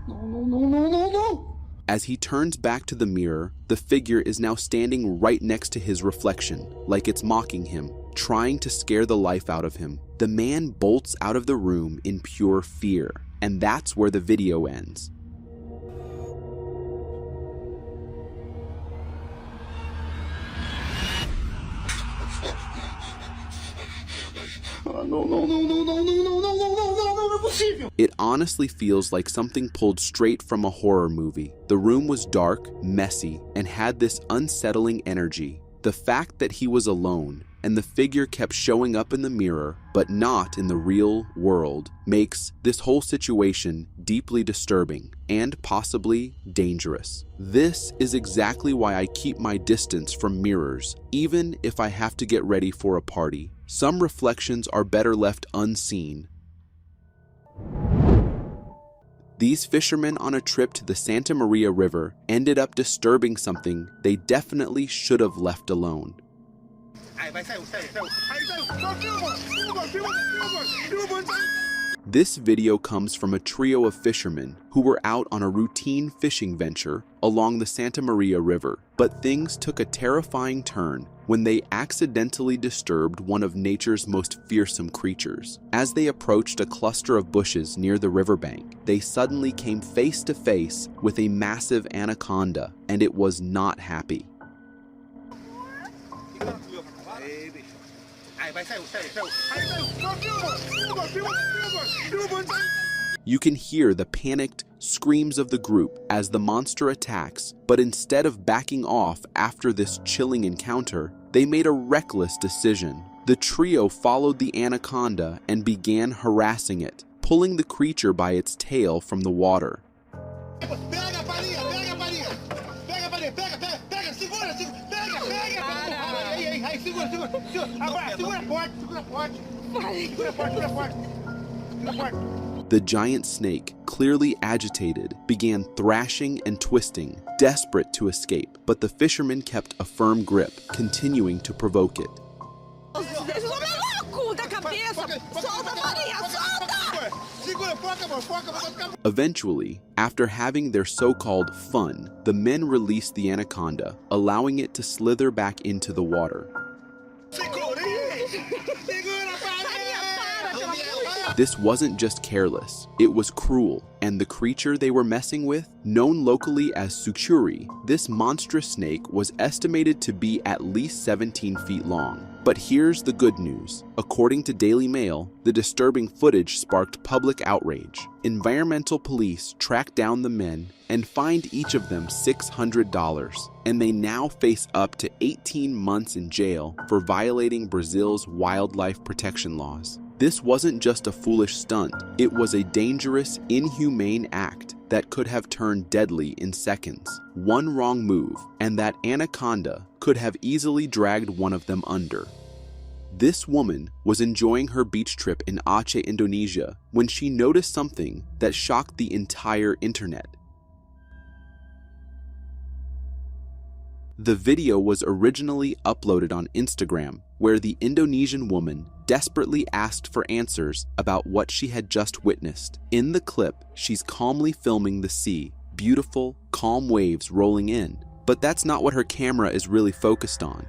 No. As he turns back to the mirror, the figure is now standing right next to his reflection, like it's mocking him, trying to scare the life out of him. The man bolts out of the room in pure fear, and that's where the video ends. It honestly feels like something pulled straight from a horror movie. The room was dark, messy, and had this unsettling energy. The fact that he was alone and the figure kept showing up in the mirror, but not in the real world, makes this whole situation deeply disturbing and possibly dangerous. This is exactly why I keep my distance from mirrors, even if I have to get ready for a party. Some reflections are better left unseen. These fishermen on a trip to the Santa Maria River ended up disturbing something they definitely should have left alone. This video comes from a trio of fishermen who were out on a routine fishing venture along the Santa Maria River, but things took a terrifying turn when they accidentally disturbed one of nature's most fearsome creatures. As they approached a cluster of bushes near the riverbank, they suddenly came face to face with a massive anaconda, and it was not happy. You can hear the panicked screams of the group as the monster attacks, but instead of backing off after this chilling encounter, they made a reckless decision. The trio followed the anaconda and began harassing it, pulling the creature by its tail from the water. The giant snake, clearly agitated, began thrashing and twisting, desperate to escape, but the fisherman kept a firm grip, continuing to provoke it. cu da cabeça! Solta, Maria! Solta! Eventually, after having their so-called fun, the men release the anaconda, allowing it to slither back into the water. This wasn't just careless, it was cruel, and the creature they were messing with, known locally as sucuri, this monstrous snake was estimated to be at least 17 feet long. But here's the good news. According to Daily Mail, the disturbing footage sparked public outrage. Environmental police tracked down the men and fined each of them $600, and they now face up to 18 months in jail for violating Brazil's wildlife protection laws. This wasn't just a foolish stunt, it was a dangerous, inhumane act that could have turned deadly in seconds. One wrong move, and that anaconda could have easily dragged one of them under. This woman was enjoying her beach trip in Aceh, Indonesia, when she noticed something that shocked the entire internet. The video was originally uploaded on Instagram, where the Indonesian woman desperately asked for answers about what she had just witnessed. In the clip, she's calmly filming the sea, beautiful, calm waves rolling in. But that's not what her camera is really focused on.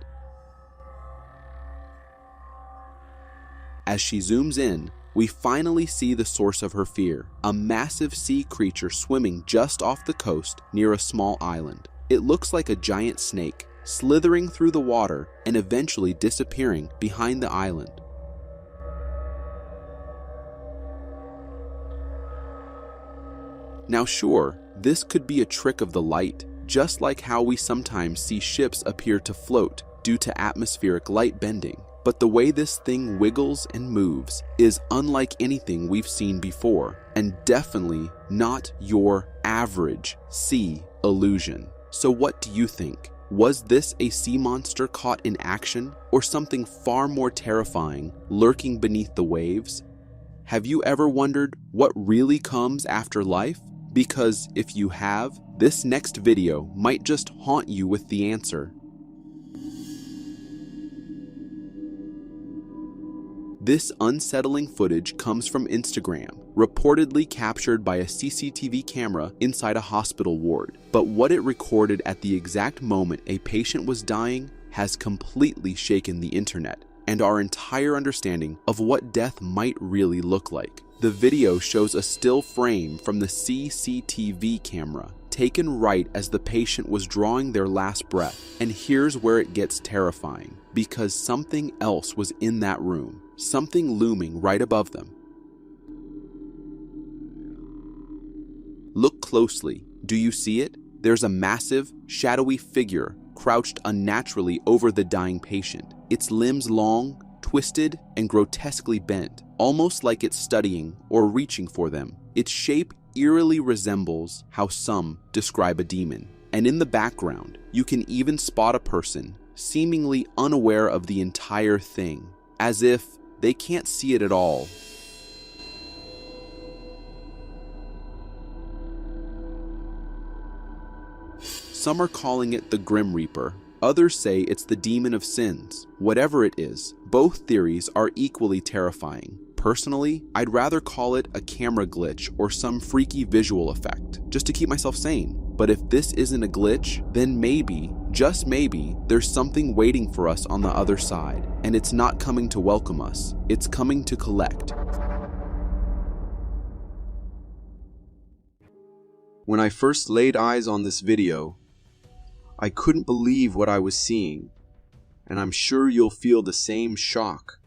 As she zooms in, we finally see the source of her fear, a massive sea creature swimming just off the coast near a small island. It looks like a giant snake, slithering through the water and eventually disappearing behind the island. Now sure, this could be a trick of the light, just like how we sometimes see ships appear to float due to atmospheric light bending. But the way this thing wiggles and moves is unlike anything we've seen before, and definitely not your average sea illusion. So what do you think? Was this a sea monster caught in action, or something far more terrifying lurking beneath the waves? Have you ever wondered what really comes after life? Because if you have, this next video might just haunt you with the answer. This unsettling footage comes from Instagram, reportedly captured by a CCTV camera inside a hospital ward. But what it recorded at the exact moment a patient was dying has completely shaken the internet and our entire understanding of what death might really look like. The video shows a still frame from the CCTV camera, taken right as the patient was drawing their last breath. And here's where it gets terrifying, because something else was in that room, something looming right above them. Look closely. Do you see it? There's a massive, shadowy figure crouched unnaturally over the dying patient, its limbs long, twisted, and grotesquely bent, almost like it's studying or reaching for them. Its shape eerily resembles how some describe a demon. And in the background, you can even spot a person seemingly unaware of the entire thing, as if they can't see it at all. Some are calling it the Grim Reaper. Others say it's the Demon of Sins. Whatever it is, both theories are equally terrifying. Personally, I'd rather call it a camera glitch or some freaky visual effect, just to keep myself sane. But if this isn't a glitch, then maybe, just maybe, there's something waiting for us on the other side, and it's not coming to welcome us, it's coming to collect. When I first laid eyes on this video, I couldn't believe what I was seeing, and I'm sure you'll feel the same shock.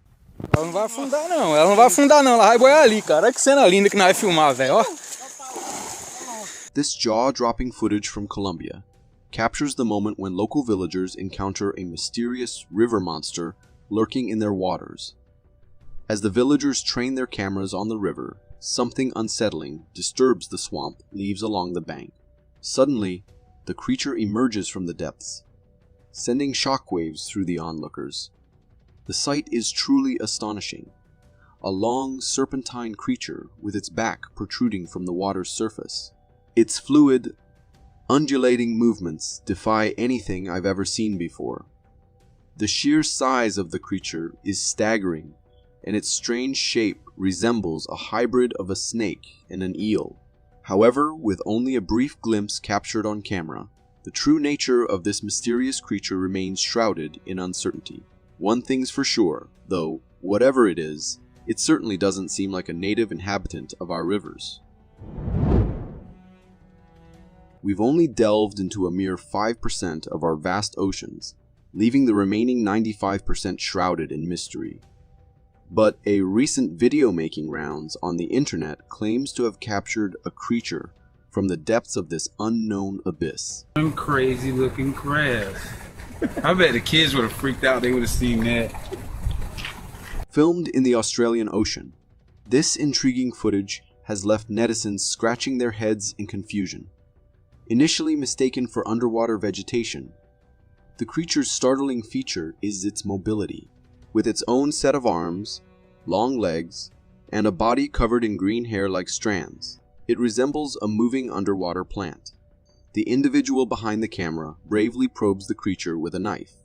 Ela não vai afundar não, ela não vai afundar não, ela vai boiar ali, cara. Olha que cena linda que nós vai filmar, velho, ó. This jaw-dropping footage from Colombia captures the moment when local villagers encounter a mysterious river monster lurking in their waters. As the villagers train their cameras on the river, something unsettling disturbs the swamp leaves along the bank. Suddenly, the creature emerges from the depths, sending shockwaves through the onlookers. The sight is truly astonishing. A long, serpentine creature with its back protruding from the water's surface. Its fluid, undulating movements defy anything I've ever seen before. The sheer size of the creature is staggering, and its strange shape resembles a hybrid of a snake and an eel. However, with only a brief glimpse captured on camera, the true nature of this mysterious creature remains shrouded in uncertainty. One thing's for sure, though, whatever it is, it certainly doesn't seem like a native inhabitant of our rivers. We've only delved into a mere 5% of our vast oceans, leaving the remaining 95% shrouded in mystery. But a recent video-making rounds on the internet claims to have captured a creature from the depths of this unknown abyss. Some crazy looking crabs. I bet the kids would have freaked out, they would have seen that. Filmed in the Australian Ocean, this intriguing footage has left netizens scratching their heads in confusion. Initially mistaken for underwater vegetation, the creature's startling feature is its mobility. With its own set of arms, long legs, and a body covered in green hair like strands, it resembles a moving underwater plant. The individual behind the camera bravely probes the creature with a knife,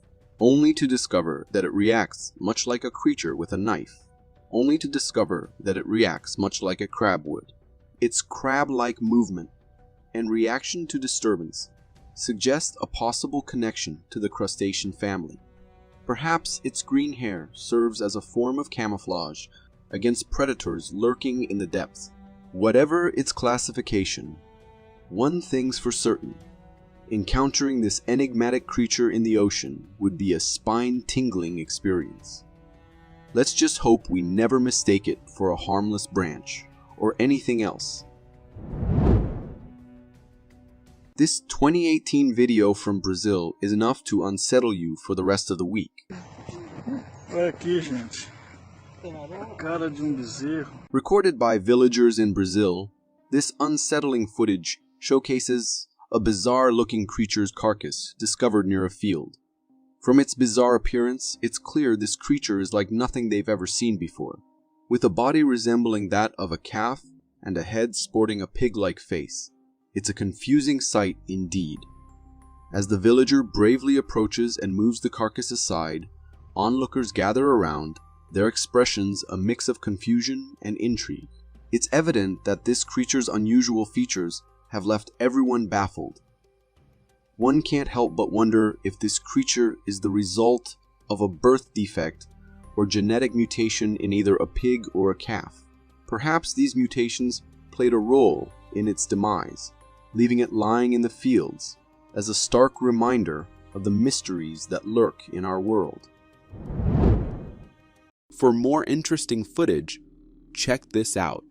only to discover that it reacts much like a creature with a knife, only to discover that it reacts much like a crab would. Its crab-like movement and reaction to disturbance suggest a possible connection to the crustacean family. Perhaps its green hair serves as a form of camouflage against predators lurking in the depths. Whatever its classification, one thing's for certain: encountering this enigmatic creature in the ocean would be a spine-tingling experience. Let's just hope we never mistake it for a harmless branch or anything else. This 2018 video from Brazil is enough to unsettle you for the rest of the week. Olha aqui, gente. Cara de bezerro. Recorded by villagers in Brazil, this unsettling footage showcases a bizarre-looking creature's carcass discovered near a field. From its bizarre appearance, it's clear this creature is like nothing they've ever seen before, with a body resembling that of a calf and a head sporting a pig-like face. It's a confusing sight indeed. As the villager bravely approaches and moves the carcass aside, onlookers gather around, their expressions a mix of confusion and intrigue. It's evident that this creature's unusual features have left everyone baffled. One can't help but wonder if this creature is the result of a birth defect or genetic mutation in either a pig or a calf. Perhaps these mutations played a role in its demise, leaving it lying in the fields as a stark reminder of the mysteries that lurk in our world. For more interesting footage, check this out.